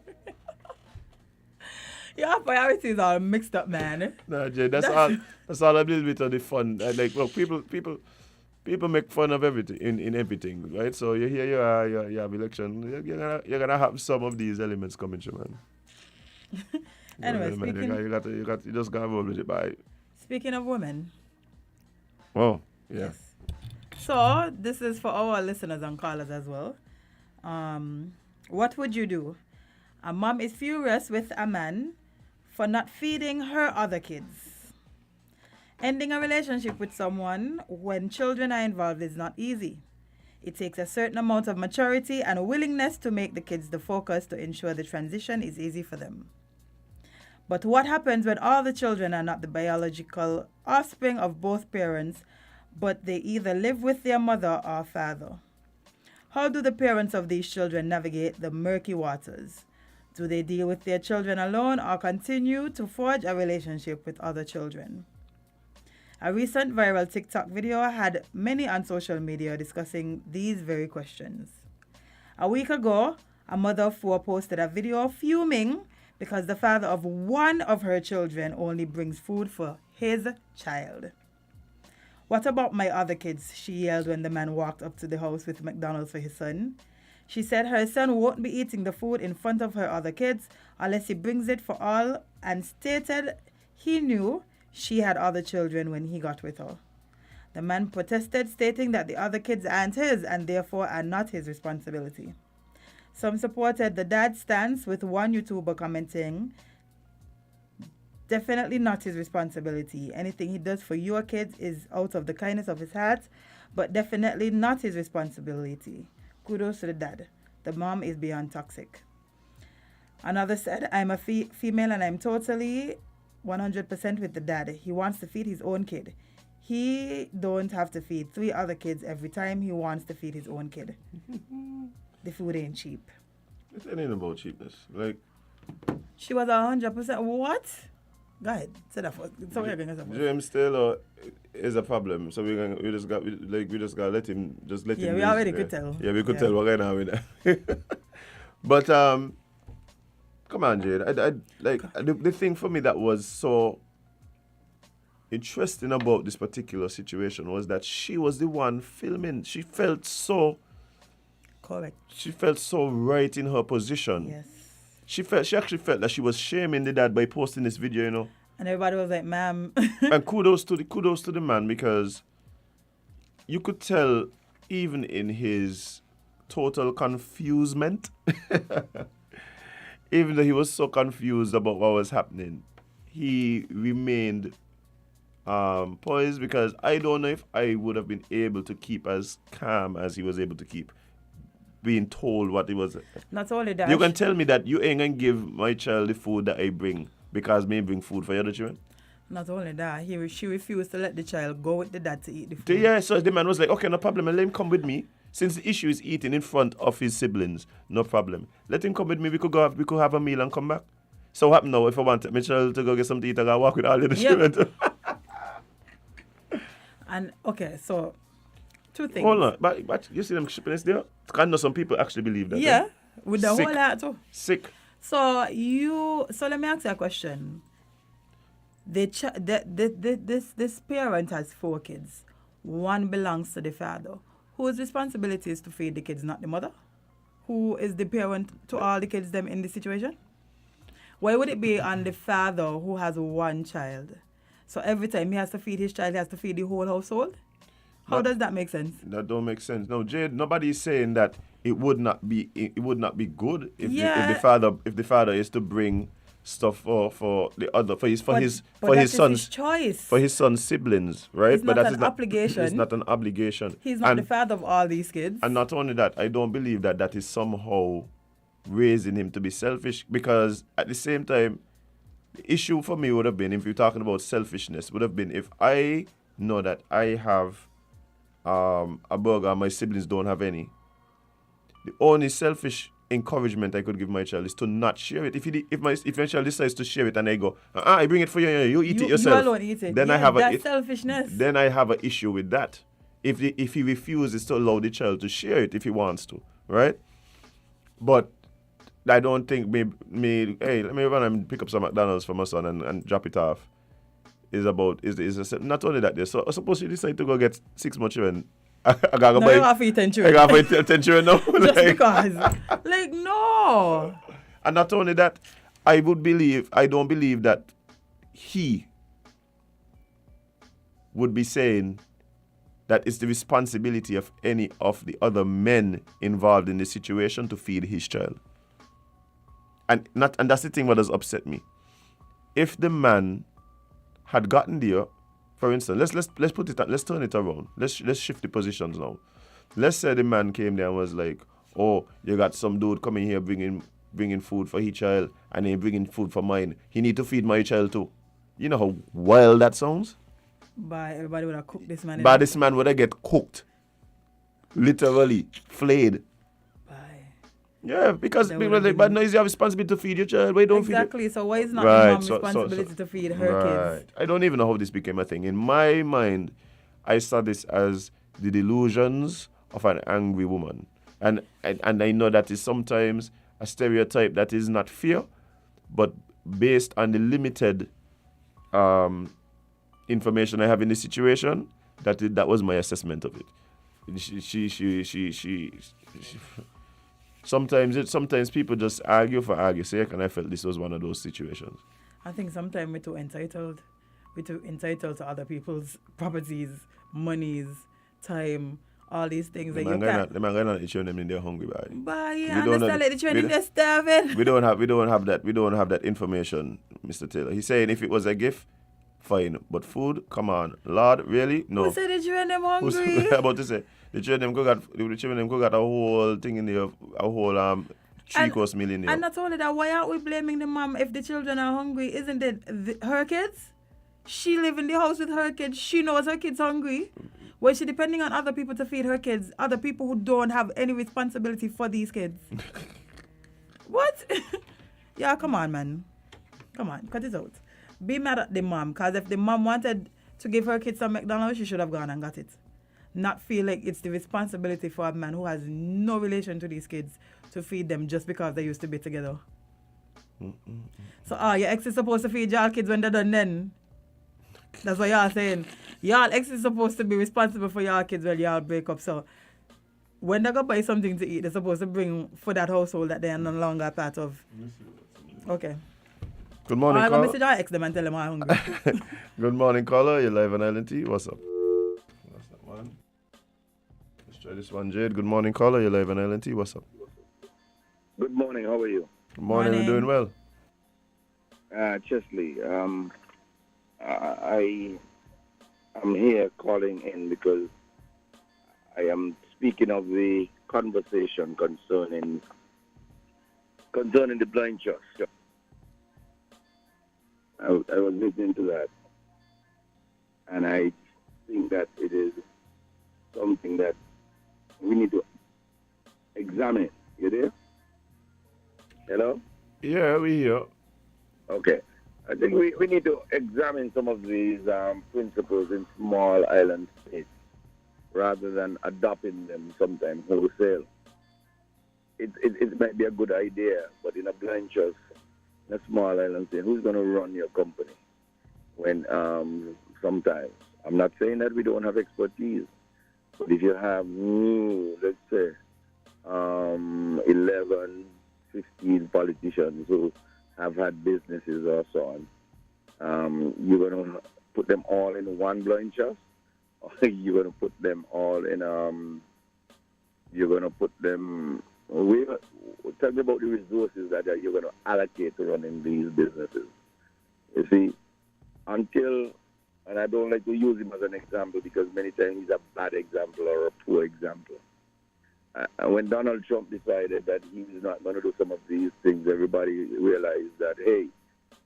Your priorities are mixed up, man. No, Jay, that's all a little bit of the fun. Like, look, people make fun of everything in everything, right? So you have election. You're gonna have some of these elements coming through, man. Anyway, you just gotta roll with it, bye. Speaking of women. Oh, yeah. Yes. So this is for our listeners and callers as well. What would you do? A mom is furious with a man for not feeding her other kids. Ending a relationship with someone when children are involved is not easy. It takes a certain amount of maturity and a willingness to make the kids the focus to ensure the transition is easy for them. But what happens when all the children are not the biological offspring of both parents, but they either live with their mother or father? How do the parents of these children navigate the murky waters? Do they deal with their children alone or continue to forge a relationship with other children? A recent viral TikTok video had many on social media discussing these very questions. A week ago, a mother of 4 posted a video fuming because the father of one of her children only brings food for his child. What about my other kids? She yelled when the man walked up to the house with McDonald's for his son. She said her son won't be eating the food in front of her other kids unless he brings it for all, and stated he knew she had other children when he got with her. The man protested, stating that the other kids aren't his and therefore are not his responsibility. Some supported the dad's stance, with one YouTuber commenting, "Definitely not his responsibility. Anything he does for your kids is out of the kindness of his heart, but definitely not his responsibility. Kudos to the dad. The mom is beyond toxic." Another said, "I'm a female and I'm totally 100% with the dad. He wants to feed his own kid. He don't have to feed 3 other kids every time he wants to feed his own kid. The food ain't cheap." It ain't about cheapness. Like, She was 100%. What? Go ahead. Say that first. So we're going to say James Taylor is a problem. So we just got to let him Yeah, we already could tell. Yeah, we could tell what going on with that. But come on, Jade. The thing for me that was so interesting about this particular situation was that she was the one filming. She felt so correct. She felt so right in her position. Yes. She actually felt that she was shaming the dad by posting this video, you know. And everybody was like, "Ma'am." And kudos to the man, because you could tell even in his total confusement, even though he was so confused about what was happening, he remained poised, because I don't know if I would have been able to keep as calm as he was able to keep, being told what it was. Not only that. You can tell me that you ain't gonna give my child the food that I bring because me bring food for your other children? Not only that, she refused to let the child go with the dad to eat the food. Yeah, so the man was like, "Okay, no problem, and let him come with me. Since the issue is eating in front of his siblings, no problem. Let him come with me. We could have a meal and come back." So what happen now if I want my child to go get something to eat, I gotta walk with all the other children? And okay, so 2 things. Hold on, but you see them shipping there? I know some people actually believe that. Yeah, with the Sick. whole lot too. Sick. So let me ask you a question. This parent has 4 kids. One belongs to the father. Whose responsibility is to feed the kids, not the mother? Who is the parent to all the kids them in this situation? Why would it be on the father who has 1 child? So every time he has to feed his child, he has to feed the whole household? How does that make sense? That don't make sense. No, Jade, nobody is saying that it would not be good if the father is to bring stuff for his son's choice. For his son's siblings, right? It's not an obligation. It's not an obligation. He's not the father of all these kids. And not only that, I don't believe that is somehow raising him to be selfish, because at the same time, the issue for me would have been, if you're talking about selfishness, would have been if I know that I have a burger and my siblings don't have any. The only selfish encouragement I could give my child is to not share it. If my child decides to share it and I go, I bring it for you, you eat it yourself. You alone eat it. Then that's selfishness. Then I have an issue with that. If he refuses to allow the child to share it if he wants to, right? But I don't think hey, let me run and pick up some McDonald's for my son and drop it off. Not only that, so suppose you decide to go get 6 more children. I gotta no, you have to eat 10 children. I gotta buy 10 children now. Just because. No. And not only that, I don't believe that he would be saying that it's the responsibility of any of the other men involved in the situation to feed his child. And that's the thing that has upset me. If the man had gotten there, for instance, let's put it. Let's turn it around. Let's shift the positions now. Let's say the man came there and was like, "Oh, you got some dude coming here bringing food for his child, and he bringing food for mine. He need to feed my child too." You know how wild that sounds? But everybody would have cooked this man. But this man would have get cooked, literally flayed. Yeah, because people are like, "But no, it's your responsibility to feed your child. Why don't feed it?" Exactly. So why is not your mom's responsibility to feed her kids? I don't even know how this became a thing. In my mind, I saw this as the delusions of an angry woman, and I know that is sometimes a stereotype that is not fair, but based on the limited information I have in this situation, That was my assessment of it. Sometimes people just argue for argue's sake, and I felt this was one of those situations. I think sometimes we're too entitled. We're too entitled to other people's properties, monies, time, all these things. The man going on showing them in they're hungry, boy. But yeah, understand like the training they're starving. We don't have that information, Mr. Taylor. He's saying if it was a gift, fine. But food, come on. Lord, really? No. Who said the children them hungry? About to say the children them got a whole thing in there, a whole 3-course meal in there. And not only that, why aren't we blaming the mom if the children are hungry? Isn't it her kids? She live in the house with her kids. She knows her kids hungry. Well, she depending on other people to feed her kids. Other people who don't have any responsibility for these kids. What? Yeah, come on, man. Come on, cut it out. Be mad at the mom, because if the mom wanted to give her kids some McDonald's, she should have gone and got it. Not feel like it's the responsibility for a man who has no relation to these kids to feed them just because they used to be together. So, your ex is supposed to feed y'all kids when they're done then? That's what y'all saying. Y'all ex is supposed to be responsible for y'all kids when y'all break up. So, when they go buy something to eat, they're supposed to bring for that household that they are no longer part of. Okay. Good morning, I'm caller. going to message our ex them and tell them I'm hungry. Good morning, caller. You're live on Island T. What's up? That's that one. Let's try this one, Jade. Good morning, caller. You're live on Island T. What's up? Good morning. How are you? Good morning. We're doing well. Chesley, I am here calling in because I am speaking of the conversation concerning the blind trust. I was listening to that, and I think that it is something that we need to examine. You there? Hello? Yeah, we here. Okay. I think we need to examine some of these principles in small island states rather than adopting them sometimes wholesale. It might be a good idea, but in a blind trust, in a small island state, who's going to run your company? When sometimes, I'm not saying that we don't have expertise, but if you have, let's say, 11, 15 politicians who have had businesses or so on, you're going to put them all in one blind trust, or you're going to put them all in, you're going to put them, tell me about the resources that you're going to allocate to running these businesses. You see, until, and I don't like to use him as an example because many times he's a bad example or a poor example. When Donald Trump decided that he was not going to do some of these things, everybody realized that, hey,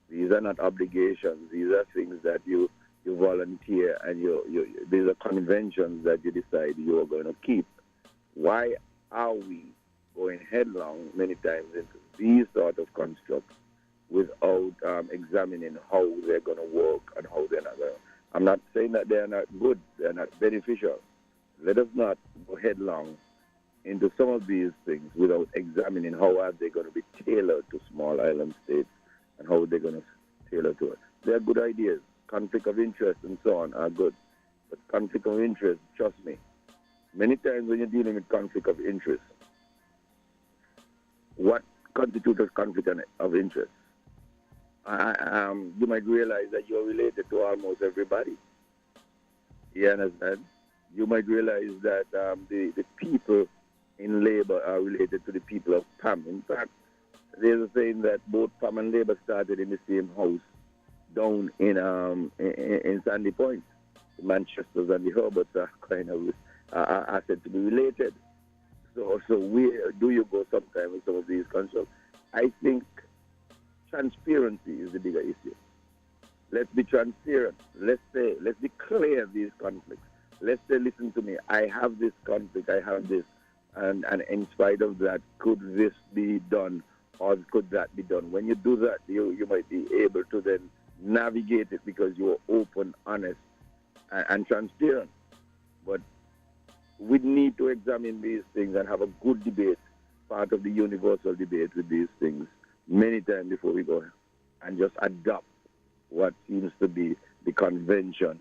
these are not obligations. These are things that you volunteer, and these are conventions that you decide you are going to keep. Why are we going headlong many times into these sort of constructs without examining how they're going to work and how they're not going to? I'm not saying that they're not good, they're not beneficial. Let us not go headlong into some of these things without examining how are they going to be tailored to small island states and how they're going to tailor to it. They're good ideas. Conflict of interest and so on are good. But conflict of interest, trust me, many times when you're dealing with conflict of interest, what constitutes a conflict of interest? You might realize that you're related to almost everybody. You understand? You might realize that the people in Labour are related to the people of PAM. In fact, there's a saying that both PAM and Labour started in the same house down in Sandy Point. The Manchesters and the Herberts are kind of are said to be related. So where do you go sometime with some of these constructs? I think transparency is the bigger issue. Let's be transparent. Let's declare these conflicts. Let's say, listen to me, I have this conflict, I have this, and in spite of that, could this be done or could that be done? When you do that, you might be able to then navigate it because you're open, honest, and transparent. But we need to examine these things and have a good debate, part of the universal debate with these things, many times before we go and just adopt what seems to be the convention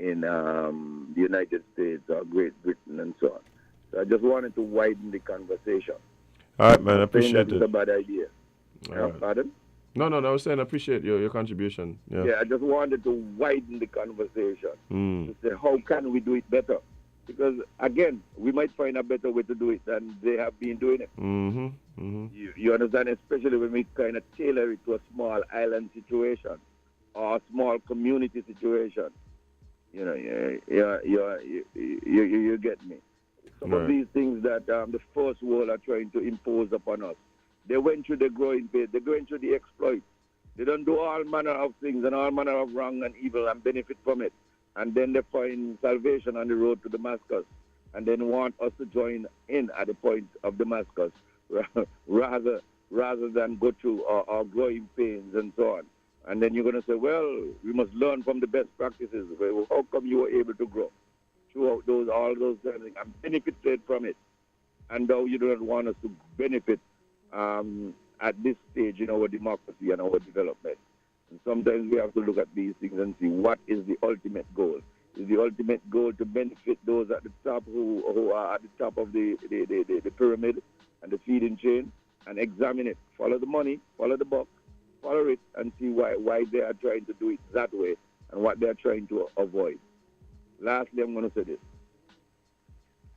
in the United States or Great Britain and so on. So I just wanted to widen the conversation. All right, man. I I'm saying appreciate that it. it's a bad idea. All right. Pardon? No, I was saying I appreciate your contribution. Yeah. I just wanted to widen the conversation to say how can we do it better? Because again, we might find a better way to do it than they have been doing it. You understand, especially when we kind of tailor it to a small island situation or a small community situation. You know, you get me. Some of these things that the first world are trying to impose upon us. They went through the growing pains. They're going through the exploits. They don't do all manner of things and all manner of wrong and evil and benefit from it. And then they find salvation on the road to Damascus and then want us to join in at the point of Damascus rather than go through our growing pains and so on. And then you're going to say, well, we must learn from the best practices. Well, how come you were able to grow throughout all those things and benefited from it? And now you do not want us to benefit at this stage in our democracy and our development. And sometimes we have to look at these things and see what is the ultimate goal. Is the ultimate goal to benefit those at the top who are at the top of the pyramid and the feeding chain, and examine it. Follow the money, follow the buck, follow it, and see why they are trying to do it that way and what they are trying to avoid. Lastly, I'm going to say this: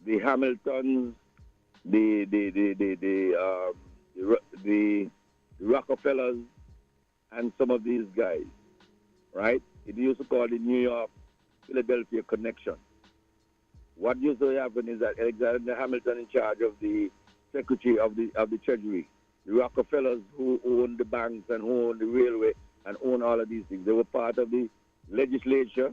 the Hamiltons, the Rockefellers, and some of these guys, right? It used to call the New York Philadelphia connection. What used to happen is that Alexander Hamilton, in charge of the Secretary of the Treasury, the Rockefellers who owned the banks and who owned the railway and owned all of these things, they were part of the legislature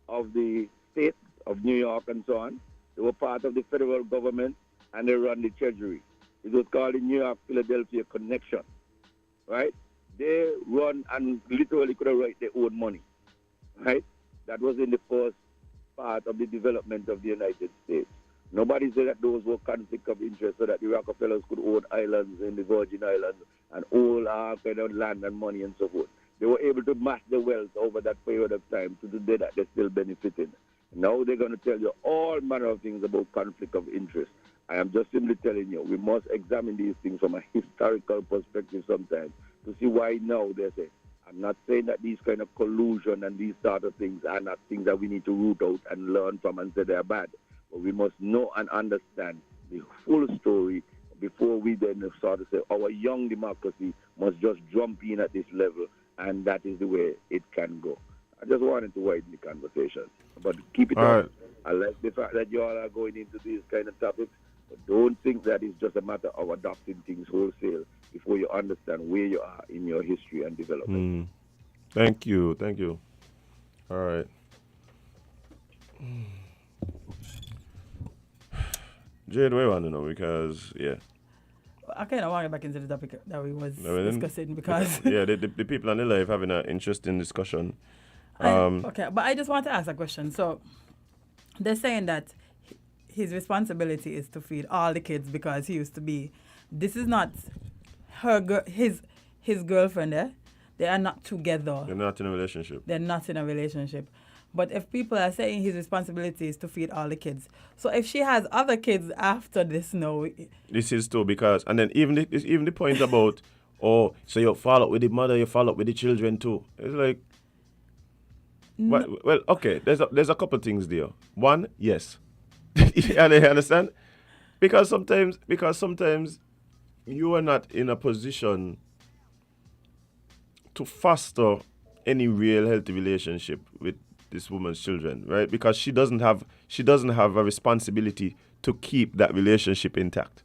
of the state of New York and so on. They were part of the federal government and they run the Treasury. It was called the New York Philadelphia connection, right? They run and literally could have write their own money, right? That was in the first part of the development of the United States. Nobody said that those were conflict of interest so that the Rockefellers could own islands in the Virgin Islands and all our kind of land and money and so forth. They were able to mass the wealth over that period of time to the day that they're still benefiting. Now they're going to tell you all manner of things about conflict of interest. I am just simply telling you, we must examine these things from a historical perspective sometimes to see why now they say. I'm not saying that these kind of collusion and these sort of things are not things that we need to root out and learn from and say they're bad. But we must know and understand the full story before we then sort of say our young democracy must just jump in at this level, and that is the way it can go. I just wanted to widen the conversation. But keep it up. I like the fact that you all are going into these kind of topics. But don't think that it's just a matter of adopting things wholesale before you understand where you are in your history and development. Thank you. All right. Jade, what do you want to know? Because, I kind of want to get back into the topic that we was discussing because... the people on the live having an interesting discussion. Okay, but I just want to ask a question. So, they're saying that his responsibility is to feed all the kids because he used to be... This is not his girlfriend, eh? They are not together. They're not in a relationship. But if people are saying his responsibility is to feed all the kids, so if she has other kids after this, no. This is too, because, and then even the point about, so you follow up with the mother, you follow up with the children too. It's like, well, okay, there's a couple things there. One, yes. You understand? Because sometimes you are not in a position to foster any real healthy relationship with this woman's children, right? Because she doesn't have a responsibility to keep that relationship intact.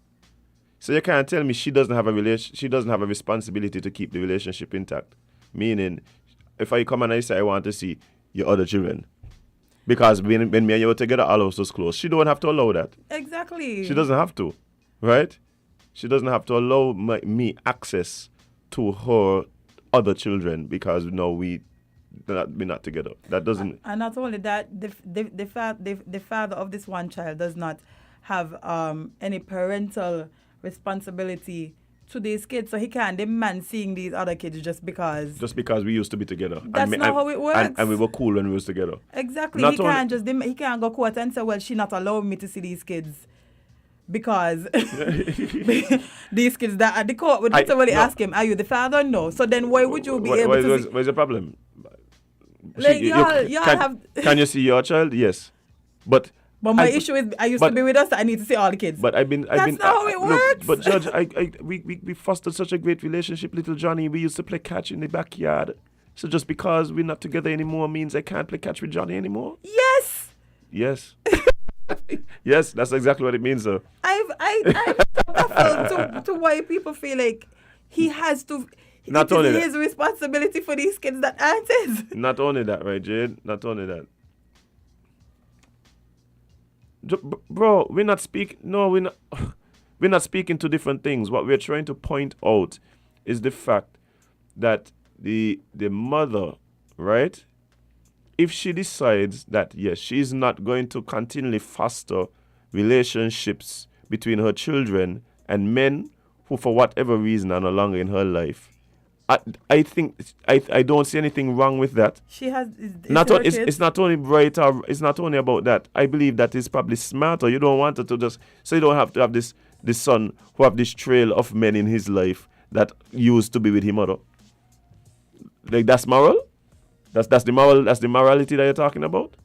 So you can't tell me she doesn't have a responsibility to keep the relationship intact. Meaning, if I come and I say I want to see your other children, because when me and you were together, all of us was close, she don't have to allow that. Exactly. She doesn't have to, right? She doesn't have to allow me access to her other children because we're not together. That doesn't. And not only that, the father of this one child does not have any parental responsibility to these kids, so he can't demand seeing these other kids just because. Just because we used to be together. That's not how it works. And we were cool when we was together. Exactly. Not He can't go court and say, well, she not allowing me to see these kids because these kids that at the court would somebody ask him, are you the father? No. So then why would you be able to see? What's the problem? Like, y'all have... Can you see your child? Yes. But my issue is, I used to be with us, so I need to see all the kids. But That's not how it works. But Judge, we fostered such a great relationship, little Johnny. We used to play catch in the backyard. So just because we're not together anymore means I can't play catch with Johnny anymore? Yes. Yes. Yes, that's exactly what it means, sir. I'm baffled to why people feel like he has to. Not only his responsibility for these kids that aren't his. Not only that, right, Jade? Not only that. Bro, we're not speaking. No, we're not speaking to different things. What we're trying to point out is the fact that the mother, right? If she decides that yes, she's not going to continually foster relationships between her children and men who, for whatever reason, are no longer in her life, I think I don't see anything wrong with that. She has it's not only right or it's not only about that. I believe that is probably smarter. You don't want her to just so you don't have to have this son who have this trail of men in his life that used to be with his mother. Like that's moral? That's the morality that you're talking about?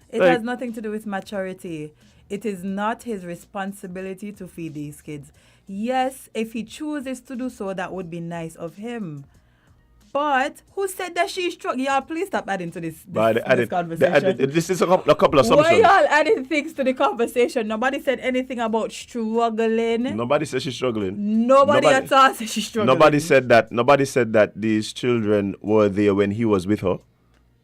It has nothing to do with maturity. It is not his responsibility to feed these kids. Yes, if he chooses to do so, that would be nice of him. But who said that she's struggling? Y'all, please stop adding to this conversation. This is a couple of assumptions. Why y'all adding things to the conversation? Nobody said anything about struggling. Nobody said she's struggling. Nobody at all said she's struggling. Nobody said that these children were there when he was with her.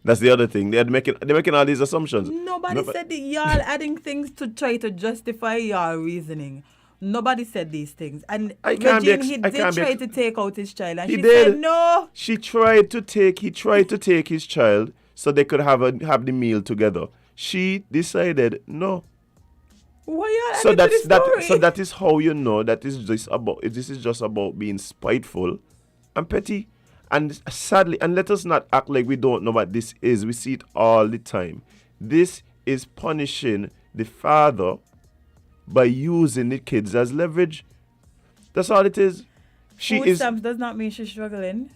That's the other thing. They're making all these assumptions. Nobody said that y'all adding things to try to justify your reasoning. Nobody said these things. And Regine, he did try to take out his child. And she said no. He tried to take his child so they could have the meal together. She decided no. Why y'all so that is how you know that this is just about being spiteful and petty. And sadly, and let us not act like we don't know what this is. We see it all the time. This is punishing the father by using the kids as leverage. That's all it is. Food stamps does not mean she's struggling.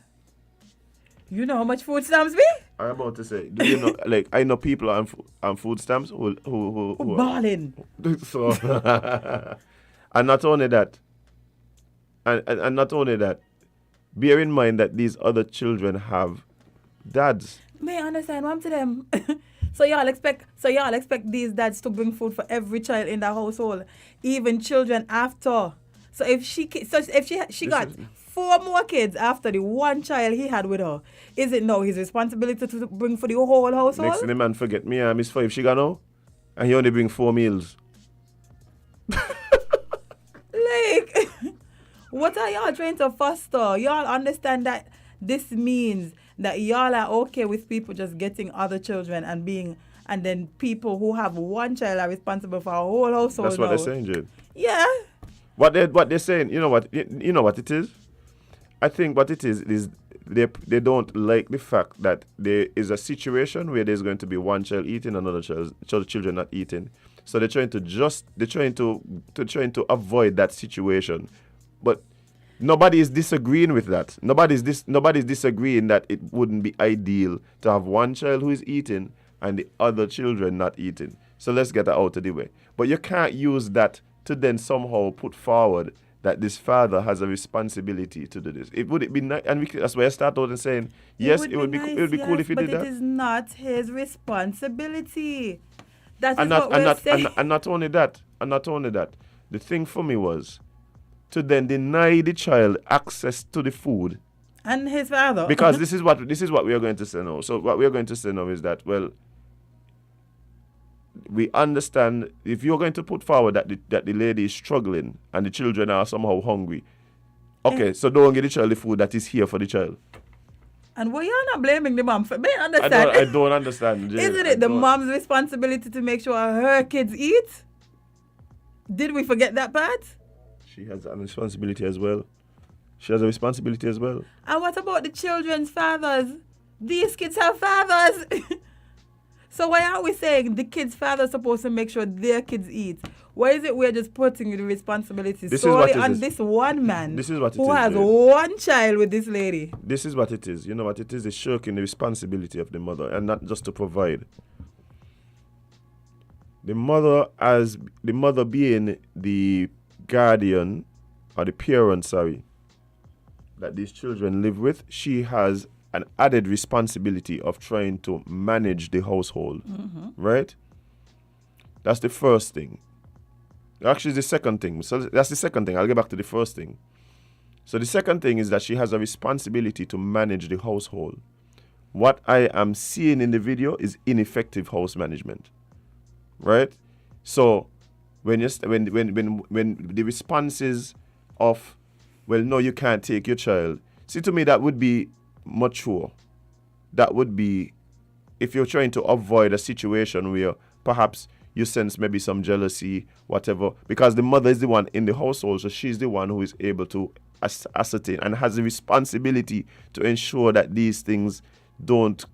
You know how much food stamps be? I'm about to say, do you know, like, I know people on food stamps who balling. So, and not only that, and not only that, bear in mind that these other children have dads. May I understand what I'm to them? So y'all expect these dads to bring food for every child in the household, even children after. So if she got 4 more kids after the one child he had with her, is it now his responsibility to bring for the whole household? Next thing the man forget me, Miss 5 she got now, and he only bring 4 meals. Like, what are y'all trying to foster? Y'all understand that this means that y'all are okay with people just getting other children and then people who have one child are responsible for a whole household. That's what they're saying, Jade. Yeah. What they're saying, you know what it is? I think what it is they don't like the fact that there is a situation where there's going to be one child eating, another children not eating. So they're trying to avoid that situation. But nobody is disagreeing with that. Nobody's disagreeing that it wouldn't be ideal to have one child who is eating and the other children not eating. So let's get that out of the way. But you can't use that to then somehow put forward that this father has a responsibility to do this. Would it be nice? And that's why I start out and saying, yes, it would be cool if he did that. But it is not his responsibility. That's what we're saying. And not only that. The thing for me was to then deny the child access to the food. And his father. Because this is what we are going to say now. So what we are going to say now is that, well, we understand if you're going to put forward that the lady is struggling and the children are somehow hungry. Okay, so don't give the child the food that is here for the child. And why you're not blaming the mom for me? Understand? I don't understand. Jay. Isn't it the mom's responsibility to make sure her kids eat? Did we forget that part? She has a responsibility as well. She has a responsibility as well. And what about the children's fathers? These kids have fathers. So why are we saying the kids' fathers supposed to make sure their kids eat? Why is it we're just putting the responsibility solely on this one man who has one child with this lady? This is what it is. You know what it is? It's shirking the responsibility of the mother and not just to provide. The mother being the guardian or the parent, that these children live with, she has an added responsibility of trying to manage the household, right? That's the first thing. Actually, the second thing. So that's the second thing. I'll get back to the first thing. So the second thing is that she has a responsibility to manage the household. What I am seeing in the video is ineffective house management, right? So when the responses of, well, no, you can't take your child. See, to me, that would be mature. That would be, if you're trying to avoid a situation where perhaps you sense maybe some jealousy, whatever, because the mother is the one in the household, so she's the one who is able to ascertain and has the responsibility to ensure that these things don't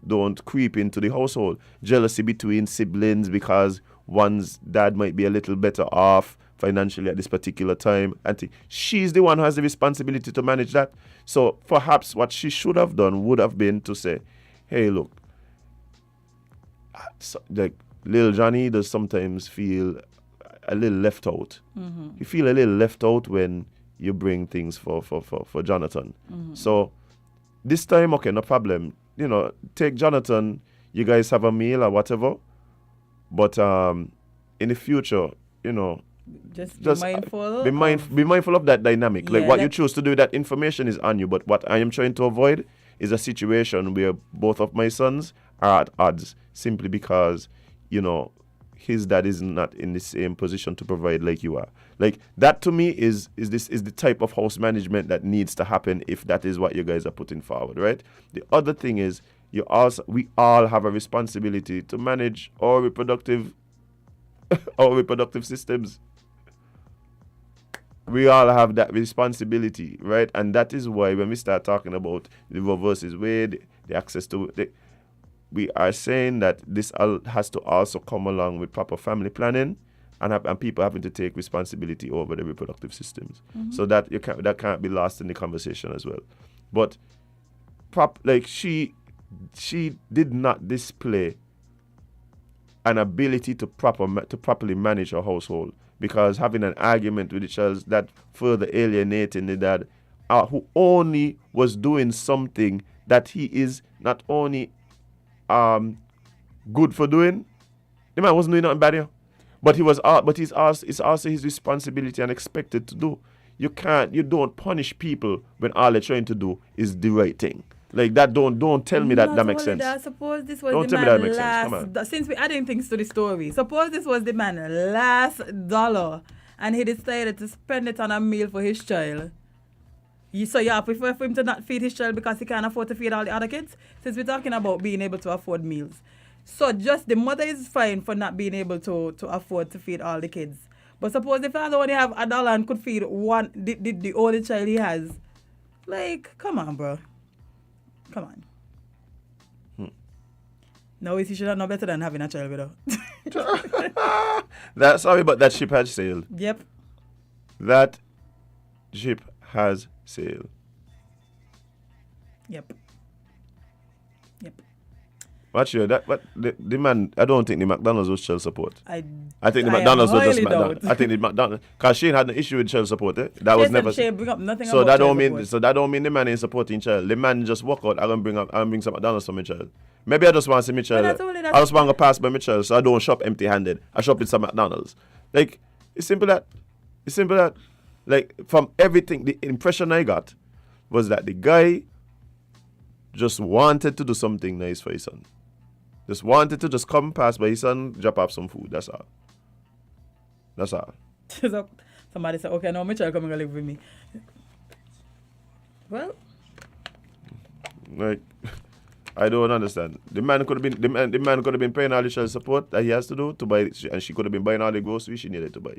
creep into the household. Jealousy between siblings because one's dad might be a little better off financially at this particular time. And she's the one who has the responsibility to manage that. So perhaps what she should have done would have been to say, hey, look, like little Johnny does sometimes feel a little left out. You feel a little left out when you bring things for Jonathan. So this time, okay, no problem. You know, take Jonathan, you guys have a meal or whatever. But in the future, you know, just be mindful. Be mindful of that dynamic. Yeah, like what you choose to do, that information is on you. But what I am trying to avoid is a situation where both of my sons are at odds simply because, you know, his dad is not in the same position to provide like you are. Like that to me is the type of house management that needs to happen if that is what you guys are putting forward, right? The other thing is we all have a responsibility to manage our reproductive systems. We all have that responsibility, right? And that is why when we start talking about the Roe versus Wade, the access to we are saying that this has to also come along with proper family planning and people having to take responsibility over the reproductive systems. So that can't be lost in the conversation as well. But she did not display an ability to properly manage her household, because having an argument with each other that further alienating the dad, who only was doing something that he is not only good for doing. The man wasn't doing nothing bad here, but it's also his responsibility and expected to do. You don't punish people when all they're trying to do is the right thing. Like that. Don't tell me that makes sense. Suppose this was Don't the tell me that makes man sense. Come on. since we're adding things to the story, suppose this was the man last dollar and he decided to spend it on a meal for his child. So you prefer for him to not feed his child because he can't afford to feed all the other kids? Since we're talking about being able to afford meals. So just the mother is fine for not being able to afford to feed all the kids. But suppose the father only have $1 and could feed the only child he has. Like, come on, bro. Come on. No, he should have known better than having a child with her. Sorry, but that ship has sailed. Yep. That ship has sailed. Yep. Watch you. The man. I don't think the McDonald's was child support. I think the I McDonald's was just highly McDonald's. doubt. I think the McDonald's, because Shane had an issue with child support. That was never. Shane bring up nothing So about that child don't mean. support. So that don't mean the man ain't supporting child. The man just walk out. I'm gonna bring some McDonald's for my child. Maybe I just want to see my child. that's only that- I just want to pass by my child, so I don't shop empty-handed. I shop with some McDonald's. Like it's simple that. Like from everything, the impression I got was that the guy just wanted to do something nice for his son. Just wanted to just come past by his son, drop off some food. That's all. So somebody said, okay, now my child coming to live with me. Well, Like, I don't understand. The man could have been paying all the child support that he has to do to buy, and she could have been buying all the groceries she needed to buy.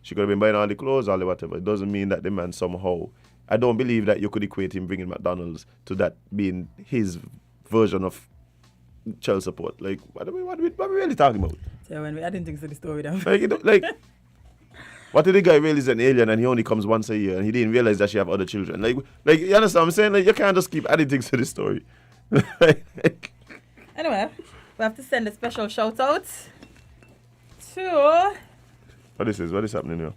She could have been buying all the clothes, all the whatever. It doesn't mean that the man somehow. I don't believe that you could equate him bringing McDonald's to that being his version of child support. Like, what are we really talking about? So when I didn't think so the story then. Like, what if the guy really is an alien and he only comes once a year and he didn't realize that she have other children? Like you understand what I'm saying? Like, you can't just keep adding things to the story. Anyway, we have to send a special shout out to What is happening here?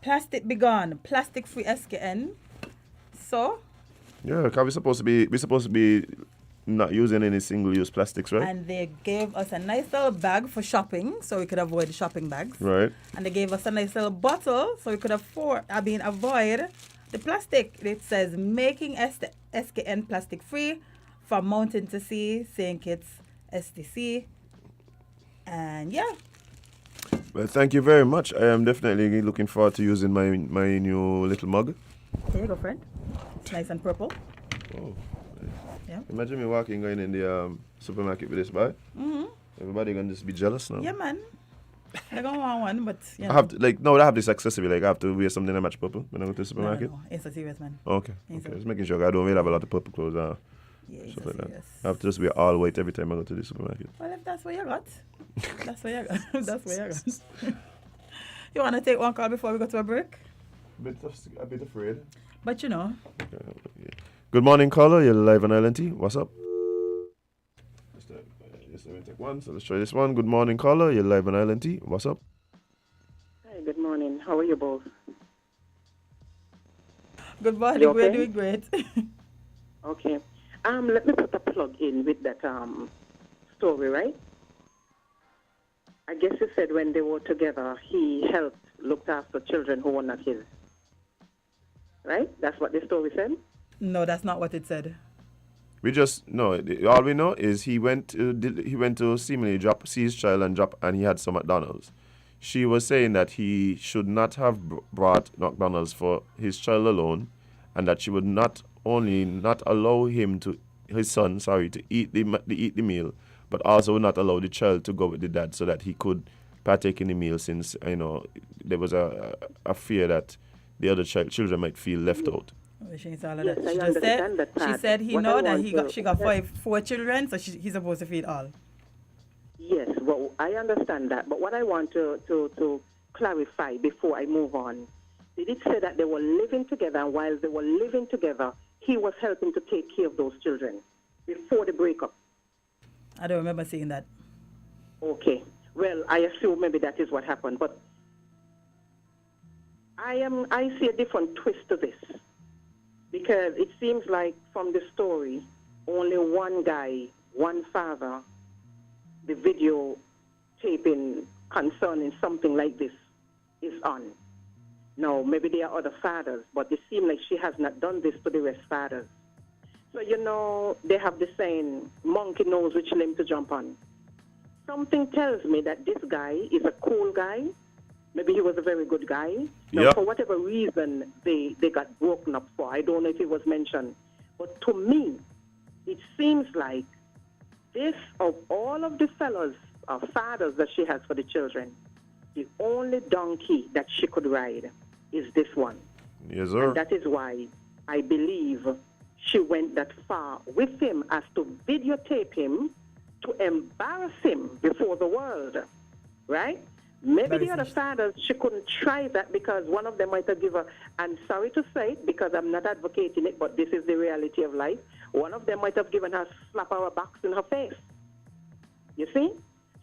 Plastic Be Gone, Plastic Free SKN. So, Yeah, because we're supposed to be not using any single-use plastics, right? and they gave us a nice little bag for shopping, so we could avoid the shopping bags. Right. And they gave us a nice little bottle, so we could avoid the plastic. It says making SKN plastic free from mountain to sea, St. Kitts STC. And yeah, Well, thank you very much. I am definitely looking forward to using my new little mug. there you go, friend. It's nice and purple. Oh. Yeah. Imagine me going in the supermarket with this, boy. Mm-hmm. Everybody gonna just be jealous now. Yeah, man. They're going to want one, but yeah. I have to I have this accessible. Like I have to wear something that match purple when I go to the supermarket. No. It's a serious, man. Okay. It's Okay. a- Just making sure I don't really have a lot of purple clothes. Yeah, it's Stuff a like that. serious. I have to just wear all white every time I go to the supermarket. Well, if that's what you got, that's what you got. That's what you got. You want to take one call before we go to a break? A bit afraid. But you know, Good morning, caller. You're live on LNT. What's up? Just let me take one. So let's try this one. Good morning, caller. You're live on LNT. What's up? Hi, good morning. How are you both? good morning. You We're okay? doing great. Okay. Let me put a plug in with that story, right? I guess you said when they were together, he looked after children who were not his. Right? That's what the story said? No, that's not what it said. We just no. All we know is he went to seemingly see his child and he had some McDonald's. She was saying that he should not have brought McDonald's for his child alone, and that she would not allow his son to eat the meal, but also not allow the child to go with the dad so that he could partake in the meal, since there was a fear that the other children might feel left out. She all of Yes, that. I She just understand that she part. said he What know I that want she to- got four children, so he's supposed to feed all. Yes, well, I understand that. But what I want to clarify before I move on, they did say that they were living together, and while they were living together, he was helping to take care of those children before the breakup. I don't remember seeing that. Okay. Well, I assume maybe that is what happened, but I see a different twist to this, because it seems like from the story, only one guy, one father, the video taping concerning something like this is on. Now, maybe there are other fathers, but it seems like she has not done this to the rest fathers. So, they have the saying, monkey knows which limb to jump on. Something tells me that this guy is a cool guy. Maybe he was a very good guy. Now, Yep. for whatever reason they got broken up for, I don't know if it was mentioned. But to me, it seems like this, of all of the fellows or fathers that she has for the children, the only donkey that she could ride is this one. Yes, sir. And that is why I believe she went that far with him as to videotape him to embarrass him before the world, right? Maybe the other fathers, she couldn't try that because one of them might have given her, and sorry to say it because I'm not advocating it, but this is the reality of life. One of them might have given her a slap or a box in her face. You see?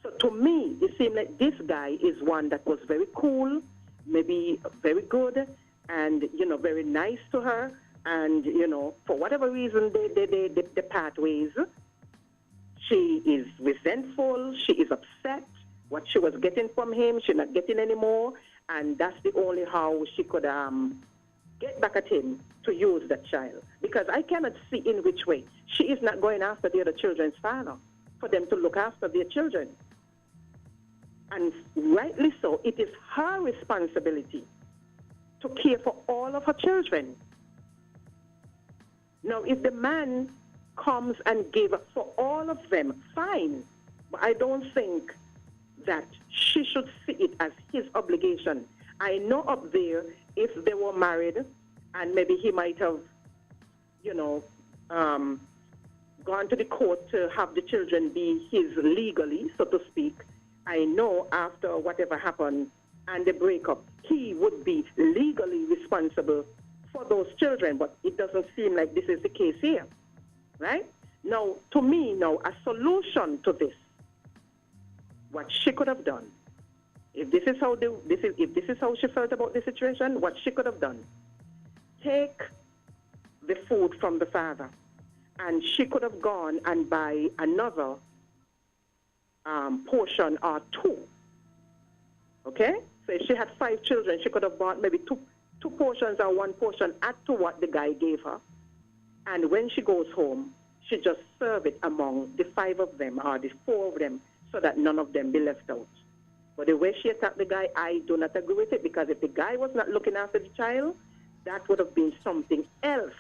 So to me, it seemed like this guy is one that was very cool, maybe very good, and, very nice to her. And, for whatever reason, they part ways. She is resentful. She is upset. What she was getting from him, she's not getting anymore. And that's the only how she could get back at him to use that child. Because I cannot see in which way. She is not going after the other children's father for them to look after their children. And rightly so, it is her responsibility to care for all of her children. Now, if the man comes and gives for all of them, fine. But I don't think that she should see it as his obligation I know up there, if they were married, and maybe he might have, gone to the court to have the children be his legally, so to speak. I know after whatever happened and the breakup, he would be legally responsible for those children, but it doesn't seem like this is the case here, right? Now, to me, a solution to this, what she could have done, if this is how she felt about the situation, what she could have done, take the food from the father, and she could have gone and buy another portion or two. Okay? So if she had 5 children, she could have bought maybe two portions or one portion, add to what the guy gave her. And when she goes home, she just serve it among the 5 of them or the 4 of them so that none of them be left out. But the way she attacked the guy, I do not agree with it, because if the guy was not looking after the child, that would have been something else.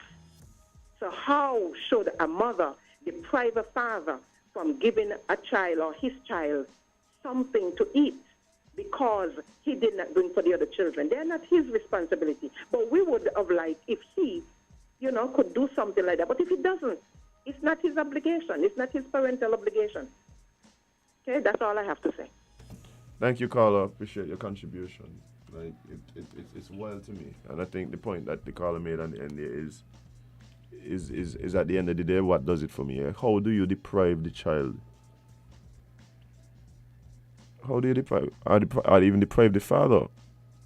So how should a mother deprive a father from giving a child or his child something to eat because he did not bring for the other children? They're not his responsibility. But we would have liked if he, could do something like that. But if he doesn't, it's not his obligation. It's not his parental obligation. Okay, that's all I have to say. Thank you, Carla. Appreciate your contribution. Like it's wild to me, and I think the point that the caller made on the end there is at the end of the day, what does it for me? How do you deprive the child? How do you deprive, or even deprive the father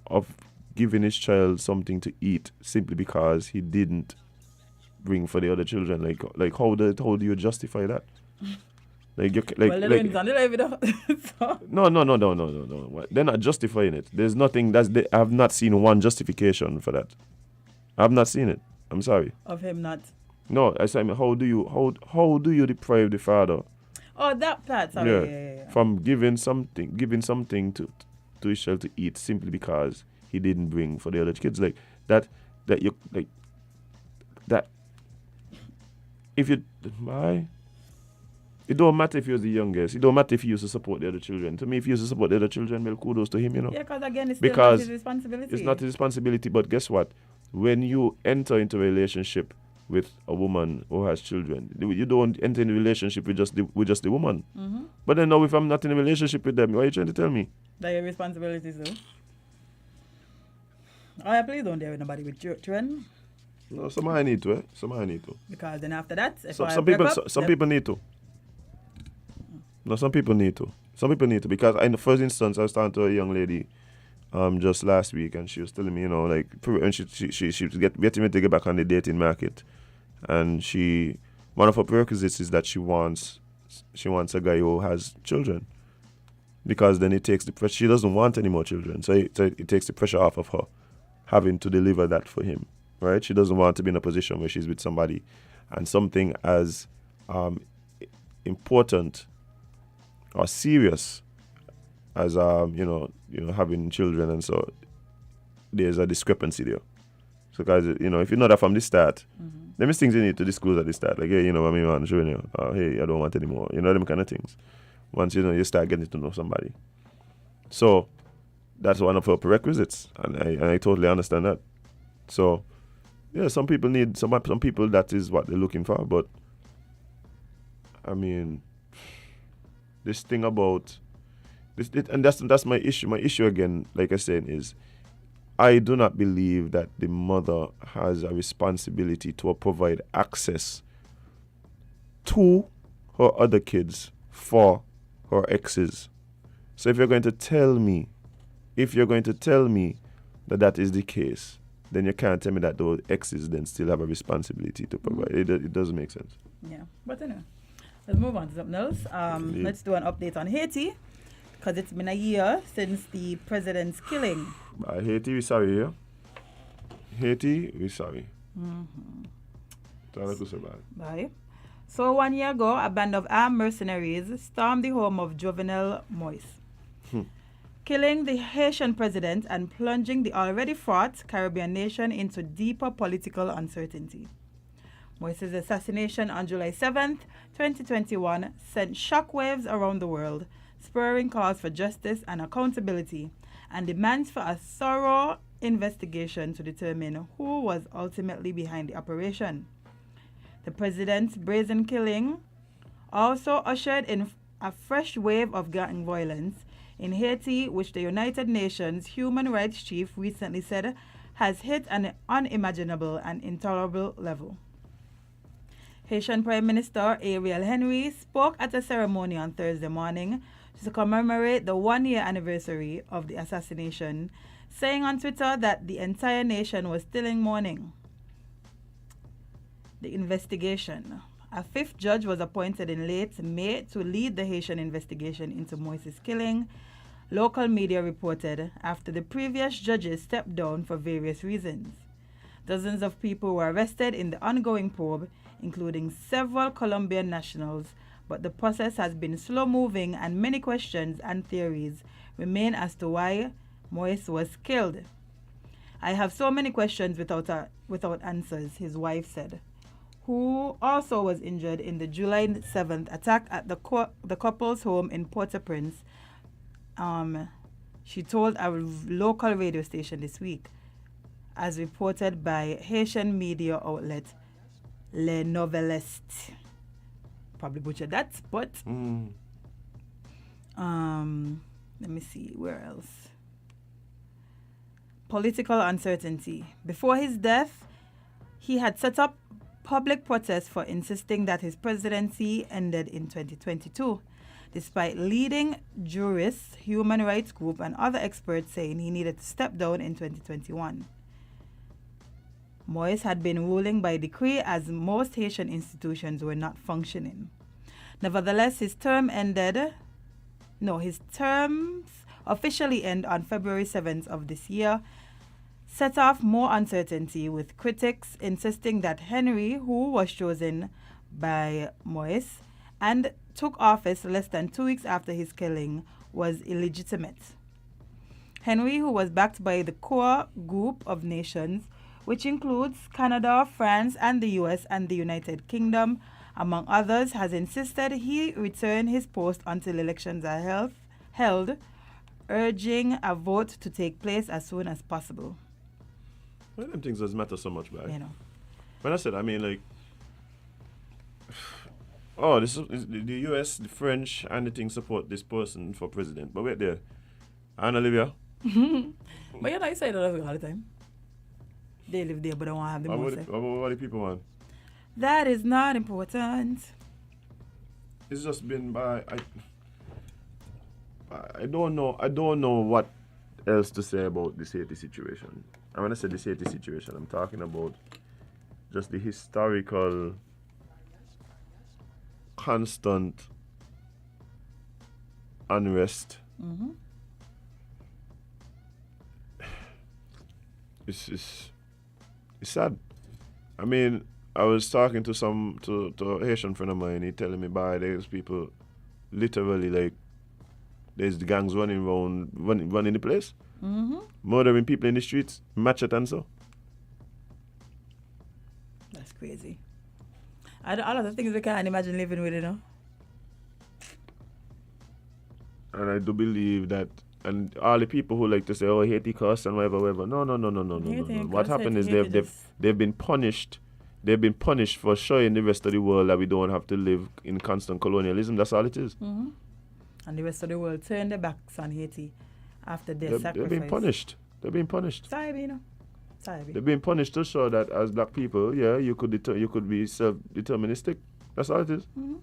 of giving his child something to eat simply because he didn't bring for the other children? Like how do you justify that? Like you like, well, like no. They're not justifying it. There's nothing I have not seen one justification for that. I have not seen it. I'm sorry. Of him not. No, I said, how do you deprive the father? Oh, that part. Sorry. Yeah. From giving something to his child to eat simply because he didn't bring for the other kids, like that you like that. If you why. It don't matter if he was the youngest. It don't matter if he used to support the other children. To me, if he used to support the other children, well, kudos to him, Yeah, because again, it's still not his responsibility. It's not his responsibility, but guess what? When you enter into a relationship with a woman who has children, you don't enter in a relationship with just the woman. Mm-hmm. But then now, if I'm not in a relationship with them, what are you trying to tell me? That your responsibilities, though. Oh, yeah, please don't dare with nobody with children. No, some I need to. Because then after that, some people need to. No, some people need to. Because in the first instance, I was talking to a young lady just last week, and she was telling me, and she was getting me to get back on the dating market. And one of her prerequisites is that she wants a guy who has children. Because then it takes the pressure. She doesn't want any more children. So it takes the pressure off of her having to deliver that for him. Right? She doesn't want to be in a position where she's with somebody and something as important or serious as having children, and so there's a discrepancy there. So guys, if you know that from the start, them is things you need to disclose at the start. Like, hey, what me want showing you, hey, I don't want anymore. Them kind of things. Once you start getting to know somebody. So that's one of her prerequisites, and I totally understand that. So yeah, some people need some people, that is what they're looking for, but I mean, this thing about this, and that's my issue. My issue again, like I said, is I do not believe that the mother has a responsibility to provide access to her other kids for her exes. So if you're going to tell me that is the case, then you can't tell me that those exes then still have a responsibility to provide. It doesn't make sense. Yeah, but anyway. Let's move on to something else. Let's do an update on Haiti, because it's been a year since the president's killing. Haiti, we're sorry, yeah? Haiti, we're sorry. Bye. So 1 year ago, a band of armed mercenaries stormed the home of Jovenel Moise, killing the Haitian president and plunging the already fraught Caribbean nation into deeper political uncertainty. Moise's assassination on July 7th, 2021 sent shockwaves around the world, spurring calls for justice and accountability and demands for a thorough investigation to determine who was ultimately behind the operation. The president's brazen killing also ushered in a fresh wave of gang violence in Haiti, which the United Nations Human Rights Chief recently said has hit an unimaginable and intolerable level. Haitian Prime Minister Ariel Henry spoke at a ceremony on Thursday morning to commemorate the one-year anniversary of the assassination, saying on Twitter that the entire nation was still in mourning. The investigation. A fifth judge was appointed in late May to lead the Haitian investigation into Moise's killing, local media reported, after the previous judges stepped down for various reasons. Dozens of people were arrested in the ongoing probe, including several Colombian nationals, but the process has been slow-moving and many questions and theories remain as to why Moise was killed. I have so many questions without answers, his wife said, who also was injured in the July 7th attack at the couple's home in Port-au-Prince. She told a local radio station this week, as reported by Haitian media outlet Le Noveliste. Probably butchered that, but let me see, where else? Political uncertainty. Before his death, he had set up public protests for insisting that his presidency ended in 2022, despite leading jurists, human rights group, and other experts saying he needed to step down in 2021. Moise had been ruling by decree as most Haitian institutions were not functioning. Nevertheless, his terms officially end on February 7th of this year, set off more uncertainty, with critics insisting that Henry, who was chosen by Moise and took office less than 2 weeks after his killing, was illegitimate. Henry, who was backed by the core group of nations, which includes Canada, France, and the US and the United Kingdom, among others, has insisted he return his post until elections are held, urging a vote to take place as soon as possible. Well, them things doesn't matter so much, man. You know. When I said, I mean, like, oh, this is the US, the French, and the thing support this person for president. But wait there. And Olivia? But you know, you say that all the time. They live there, but don't want to have the most. What do people want? That is not important. It's just been by... I don't know what else to say about this Haiti situation. And when I say this Haiti situation, I'm talking about just the historical, constant unrest. Mm-hmm. It's sad. I mean, I was talking to a Haitian friend of mine. He telling me, there's people literally like, there's the gangs running the place, murdering people in the streets, machete and so. That's crazy. A lot of things we can't imagine living with, you know. And I do believe that, and all the people who like to say, oh, Haiti cuss and whatever. No. What happened is they've been punished. They've been punished for showing the rest of the world that we don't have to live in constant colonialism. That's all it is. Mm-hmm. And the rest of the world turned their backs on Haiti after their sacrifice. They've been punished. Sorry, you know. They've been punished to show that as black people, yeah, you could be self-deterministic. That's all it is. Mm-hmm.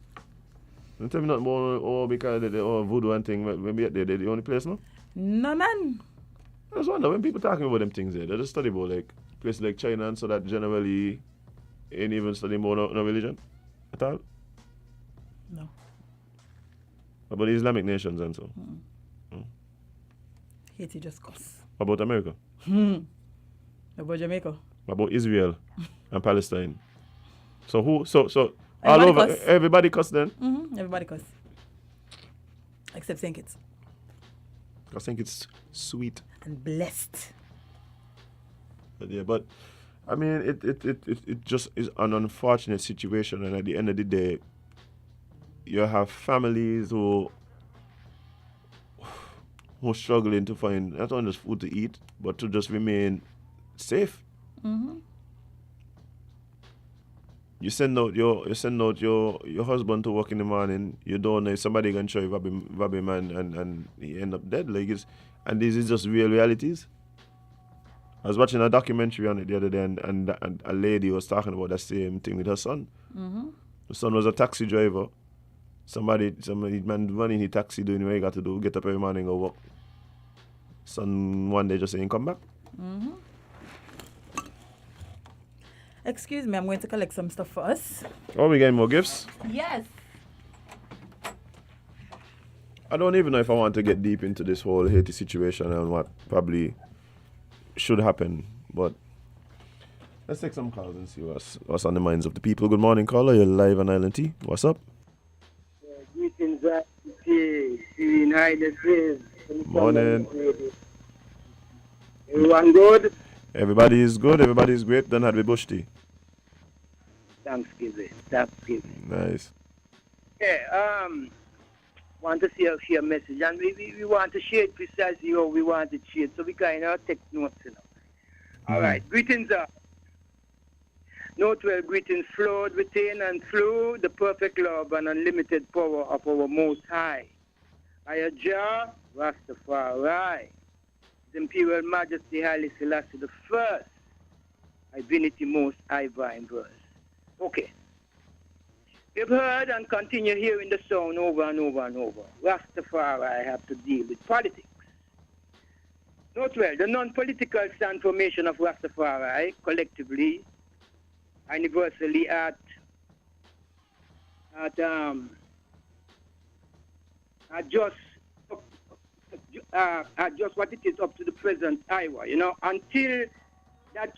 Don't tell me nothing more, because they voodoo and thing, when we get there, they're the only place, no? No, man. I just wonder, when people talking about them things there, they just study about, like, places like China, and so that generally ain't even studying more no religion at all? No. About the Islamic nations and so? Haiti just cuss. What about America? What about Jamaica? What about Israel and Palestine? So who, so Everybody all over, cuss. everybody cuss then? Mm-hmm. Everybody cuss. Except St. Kitts. I think it's sweet. And blessed. But I mean, it just is an unfortunate situation, and at the end of the day, you have families who who's struggling to find not only just food to eat, but to just remain safe. You send out your husband to work in the morning. You don't know if somebody can try rob him and he end up dead. And these is just real realities. I was watching a documentary on it the other day, and a lady was talking about the same thing with her son. The son was a taxi driver. Somebody man running his taxi doing what he got to do, get up every morning and go work. Son one day just ain't come back. Excuse me, I'm going to collect some stuff for us. Oh, we getting more gifts? Yes. I don't even know if I want to get deep into this whole Haiti situation and what probably should happen, but let's take some calls and see what's on the minds of the people. Good morning, caller. You're live on Island T. What's up? Greetings, seeing highness raised. Morning. Everyone good? Everybody is good. Everybody is great. Then had we bush tea. Thanksgiving. Nice. Yeah, want to share a message, and we want to share it precisely how we want it shared, so we kind of take notes, All right, greetings, Note well, greetings flowed within and through the perfect love and unlimited power of our Most High. Ayajah Rastafari, His Imperial Majesty Haile Selassie the First, Divinity Most High Vine Verse. Okay. You've heard and continue hearing the sound over and over and over. Rastafari have to deal with politics. Note well, the non-political transformation of Rastafari collectively, universally at just what it is up to the present Iowa, until that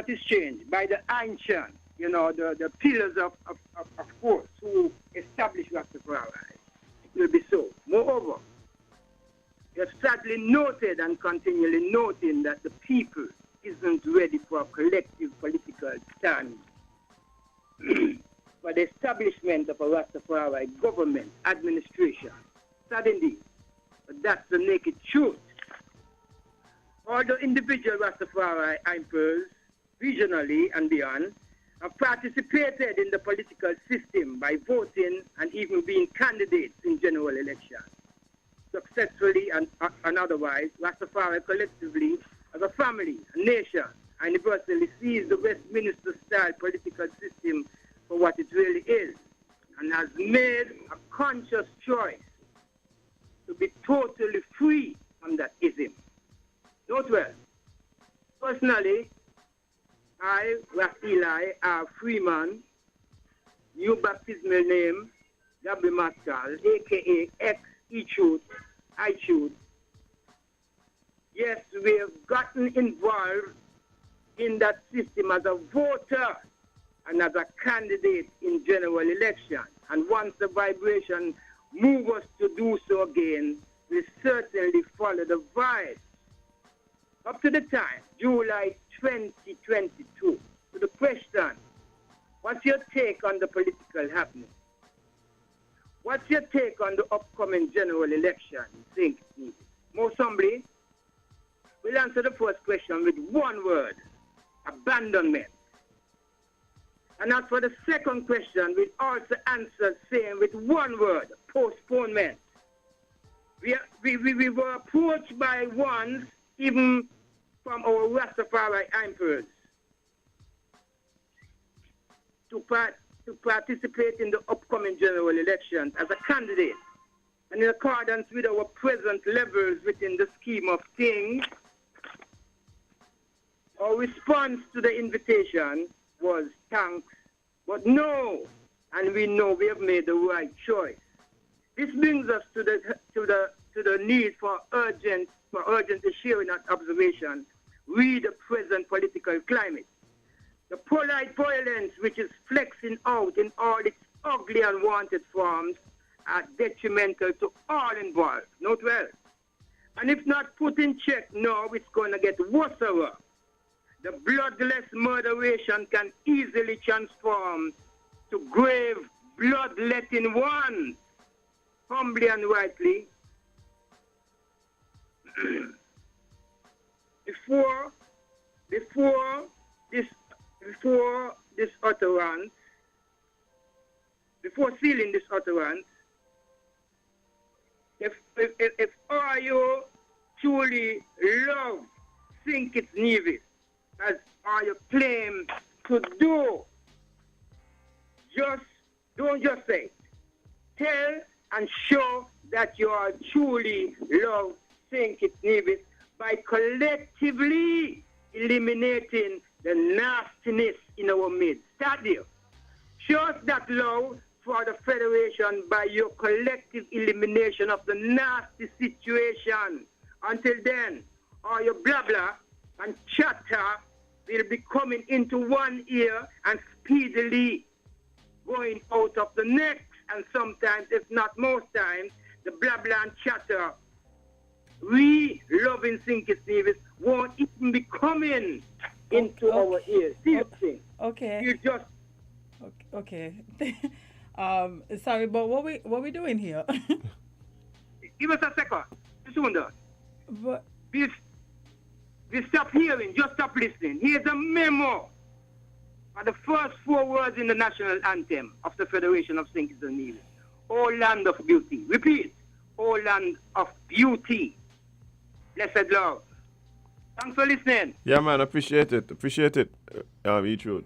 is changed by the ancient, the pillars of course, who established Rastafari. It will be so. Moreover, you have sadly noted and continually noting that the people isn't ready for a collective political stand for the establishment of a Rastafari government administration. Sad indeed, but that's the naked truth. All the individual Rastafari emperors, regionally and beyond, have participated in the political system by voting and even being candidates in general elections. Successfully and otherwise, Rastafari collectively, as a family, a nation, universally sees the Westminster-style political system for what it really is, and has made a conscious choice to be totally free from that ism. Note well, personally, I, Rastili R. Freeman, new baptismal name, Gabriel Mascal, a.k.a. ex-E-Truth, I-Truth. Yes, we have gotten involved in that system as a voter and as a candidate in general election. And once the vibration moves us to do so again, we certainly follow the vibe. Up to the time, July 2022, to the question, what's your take on the political happening? What's your take on the upcoming general election? Think needed. Most humbly, we'll answer the first question with one word: abandonment. And as for the second question, we'll also answer same with one word: postponement. We were approached by ones, even from our Rastafari emperors, to participate in the upcoming general elections as a candidate. And in accordance with our present levels within the scheme of things, our response to the invitation was thanks, but no, and we know we have made the right choice. This brings us to the need for urgent sharing and observation. Read the present political climate. The polite violence which is flexing out in all its ugly and unwanted forms are detrimental to all involved. Note well. And if not put in check now, it's going to get worse. The bloodless murderation can easily transform to grave bloodletting ones. humbly and rightly, before this utterance, before sealing this utterance, if all you truly love St. Kitts Nevis, as all you claim to do, don't just say it. Tell and show that you are truly love St. Kitts Nevis by collectively eliminating the nastiness in our midst. Start there. Show us that love for the Federation by your collective elimination of the nasty situation. Until then, all your blah blah and chatter will be coming into one ear and speedily going out of the next. And sometimes, if not most times, the blah blah and chatter, we loving St. Kitts Nevis, won't even be coming into our ears. See the thing? Okay. You just Okay. Sorry, but what we doing here? give us a second. Just wonder. But We stop hearing, just stop listening. Here's a memo of the first 4 words in the national anthem of the Federation of St. Kitts and Nevis. O land of beauty. Repeat. O land of beauty. Blessed Lord. Thanks for listening. Yeah, man, appreciate it. E-Truth.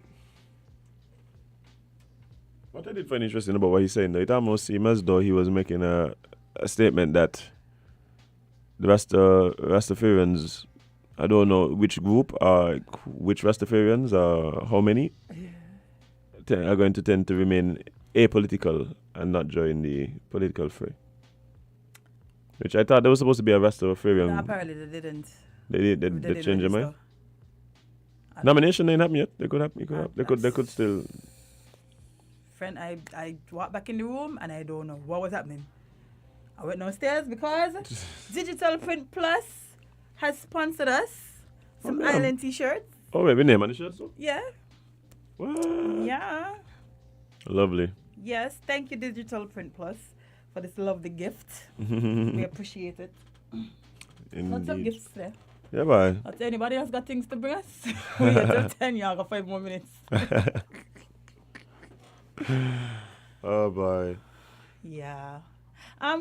What I did find interesting about what he's saying, though, it almost seemed as though he was making a statement that the Rastafarians, I don't know which group, which Rastafarians, how many, are going to tend to remain apolitical and not join the political fray. Which I thought there was supposed to be a Rastafarian. no, apparently they didn't. They changed their mind. Nomination ain't happened yet. They could have. They could still. Friend, I walked back in the room and I don't know what was happening. I went downstairs because Digital Print Plus has sponsored us some damn. Island t-shirts. Oh wait, we name on the shirt, so? Yeah. What? Yeah. Lovely. Yes, thank you Digital Print Plus for this lovely gift. We appreciate it. Lots of Indeed. gifts there. Yeah, bye. But anybody else got things to bring us? We get to 10, you got 5 more minutes. Oh boy. Yeah.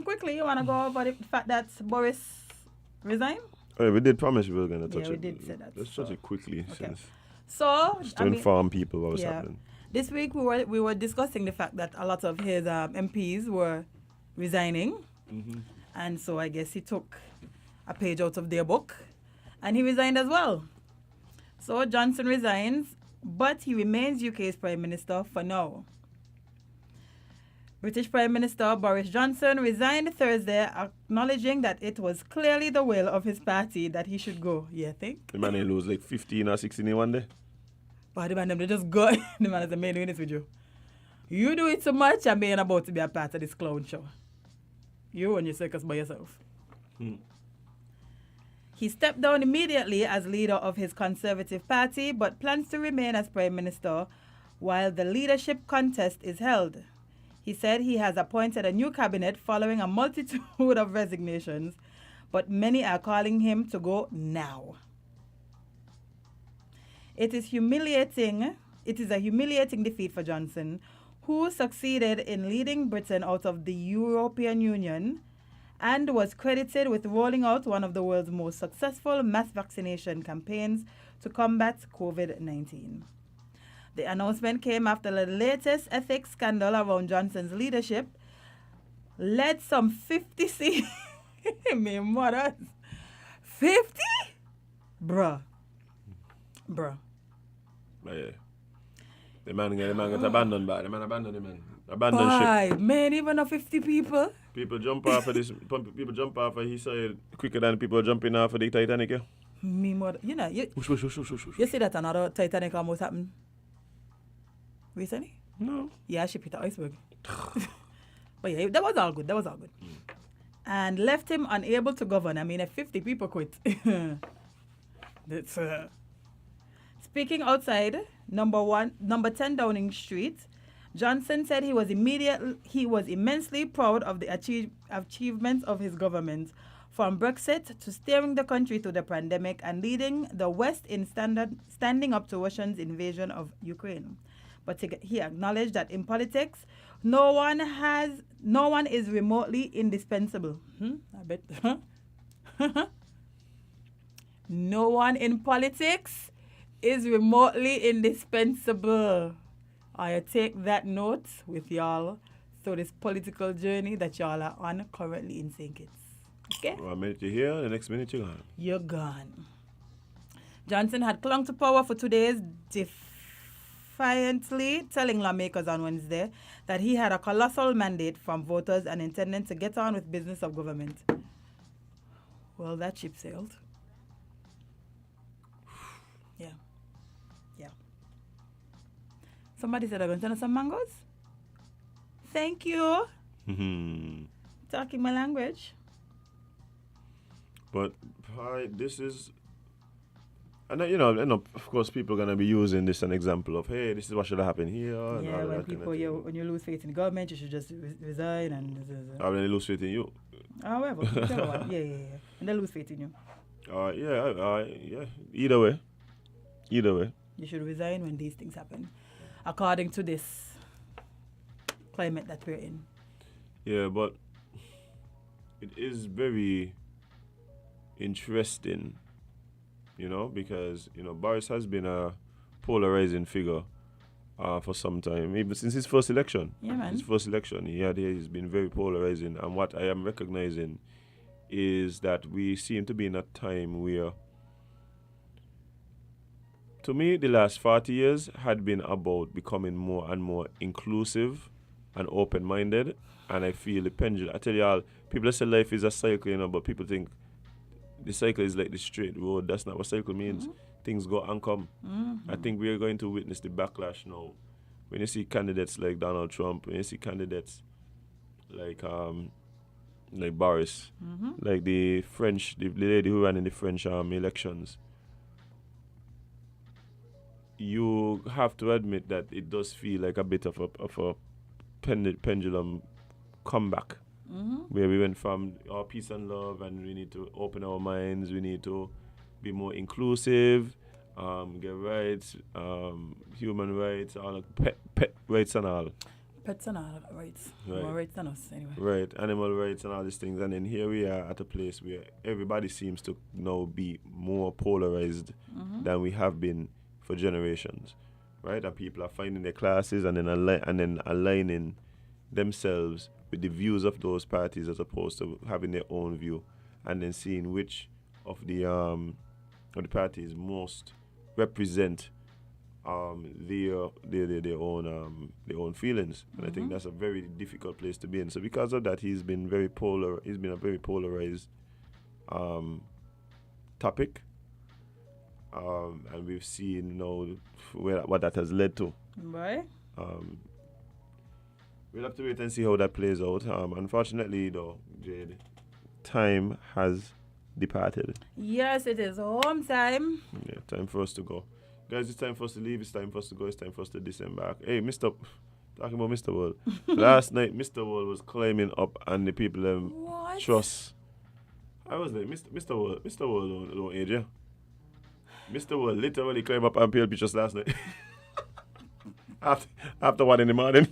Quickly, you want to go over the fact that Boris resigned? Oh, yeah, we did promise we were going to touch Yeah, it. we did say that, Let's touch it quickly, Okay. since So, just to inform people what was happening. This week we were discussing the fact that a lot of his MPs were resigning, and so I guess he took a page out of their book, and he resigned as well. So Johnson resigns, but he remains UK's Prime Minister for now. British Prime Minister Boris Johnson resigned Thursday, acknowledging that it was clearly the will of his party that he should go. You think? The man he lose like 15 or 16 in one day. But the man, they just go. The man is a man doing this with you. You do it so much, and being about to be a part of this clown show. You and your circus by yourself. He stepped down immediately as leader of his Conservative Party, but plans to remain as Prime Minister while the leadership contest is held. He said he has appointed a new cabinet following a multitude of resignations, but many are calling him to go now. It is a humiliating defeat for Johnson, who succeeded in leading Britain out of the European Union and was credited with rolling out one of the world's most successful mass vaccination campaigns to combat COVID-19. The announcement came after the latest ethics scandal around Johnson's leadership led some 50 me mothers. 50? Bruh. But yeah. The man got abandoned by the man abandoned him, man. Abandoned Why? ship. Man, even of 50 people? People jump off of this. People jump off of his side quicker than people jumping off of the Titanic. Yeah? Me mother. You know, you see that another Titanic almost happened recently? No. Yeah, she hit the iceberg. But yeah, that was all good. And left him unable to govern. I mean, if 50 people quit. That's Speaking outside number 10 Downing Street, Johnson said he was immensely proud of the achievements of his government, from Brexit to steering the country through the pandemic and leading the West in standing up to Russia's invasion of Ukraine. But he acknowledged that in politics, no one is remotely indispensable. I bet. No one in politics is remotely indispensable. I take that note with y'all through this political journey that y'all are on currently in St. Kitts. Okay? 1 minute you're here, the next minute you're gone. You're gone. Johnson had clung to power for 2 days, defiantly telling lawmakers on Wednesday that he had a colossal mandate from voters and intended to get on with business of government. Well, that ship sailed. Yeah. Somebody said, I'm going to send us some mangoes? Thank you. Talking my language. But this is, and you know, of course, people are gonna be using this as an example of, hey, this is what should have happened here. Yeah, when you lose faith in the government, you should just resign and. When they lose faith in you. However, yeah, and they lose faith in you. Yeah. Either way. You should resign when these things happen, according to this climate that we're in. Yeah, but it is very interesting, because, Boris has been a polarizing figure for some time, even since his first election. Yeah, man. His first election, he's been very polarizing. And what I am recognizing is that we seem to be in a time where, to me, the last 40 years had been about becoming more and more inclusive and open-minded. And I feel the pendulum. I tell y'all, people say life is a cycle, but people think the cycle is like the straight road. That's not what cycle means. Things go and come. I think we are going to witness the backlash now. When you see candidates like Donald Trump, when you see candidates like Boris, like the lady who ran in the French elections, you have to admit that it does feel like a bit of a pendulum comeback. Where we went from peace and love, and we need to open our minds, we need to be more inclusive, get rights, human rights, all pet rights and all. Pets and all rights. Right. More rights than us, anyway. Right, animal rights and all these things. And then here we are at a place where everybody seems to now be more polarized than we have been for generations. Right? And people are finding their classes and then aligning themselves with the views of those parties as opposed to having their own view, and then seeing which of the parties most represent their own feelings. And I think that's a very difficult place to be in. So because of that, he's been a very polarized topic, and we've seen what that has led to. Right. We'll have to wait and see how that plays out. Unfortunately, though, Jade, time has departed. Yes, it is home time. Yeah, time for us to go. Guys, it's time for us to leave. It's time for us to go. It's time for us to disembark. Hey, talking about Mr. World. Last night, Mr. World was climbing up and the people trust. I was like, Mr. World don't age, yeah? Mr. World literally climbed up and peeled pictures last night. after 1 in the morning.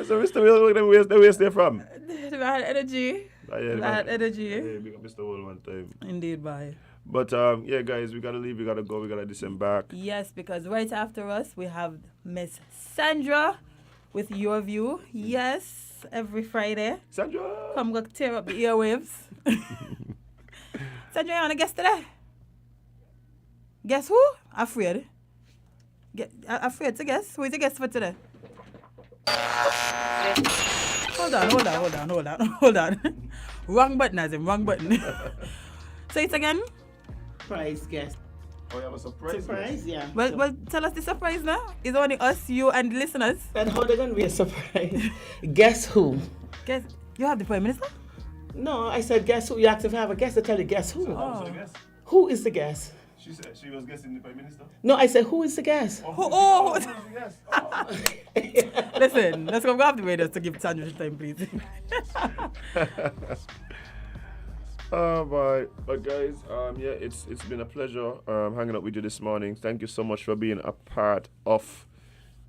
So Mr. Will, where's they from? They had energy. Yeah, big up Mr. Will one time. Indeed, bye. But yeah, guys, we gotta leave, we gotta go, we gotta disembark. Yes, because right after us we have Miss Sandra with Your View. Yes, every Friday. Sandra! Come go tear up the airwaves. Sandra, you wanna guess today? Guess who? Afraid. Afraid to guess. Who is the guest for today? Hold on. Wrong button, Azim, wrong button. Say it again. Surprise guest. Oh, you have a surprise? Surprise, yeah. Well, tell us the surprise now. It's only us, you, and the listeners. And how they gonna be a surprise? Guess who? Guess you have the Prime Minister? No, I said guess who. You asked if I have a guest to tell you guess who. Oh. Who is the guest? She said she was guessing the Prime Minister. No, I said, who is the guest? Oh, listen, let's go grab the radio to give Sandra time, please. But guys, yeah, it's been a pleasure hanging out with you this morning. Thank you so much for being a part of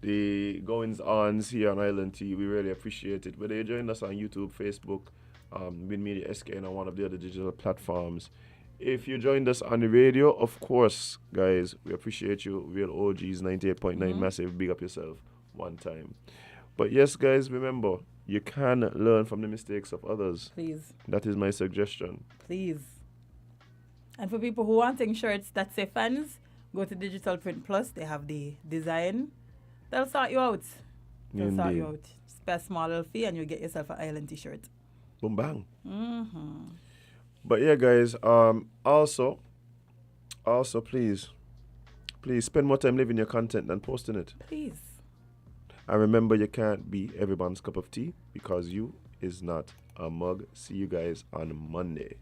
the goings-ons here on Island T. We really appreciate it. Whether you joined us on YouTube, Facebook, Win Media SK, and on one of the other digital platforms. If you joined us on the radio, of course, guys, we appreciate you. Real OGs 98.9, massive. Big up yourself one time. But yes, guys, remember, you can learn from the mistakes of others. Please. That is my suggestion. Please. And for people who wanting shirts that say fans, go to Digital Print Plus. They have the design. They'll sort you out. They'll sort you out. Just pay a small little fee and you'll get yourself an Island t-shirt. Boom bang. Mm-hmm. But yeah, guys, also, please spend more time living your content than posting it. Please. And remember, you can't be everyone's cup of tea because you is not a mug. See you guys on Monday.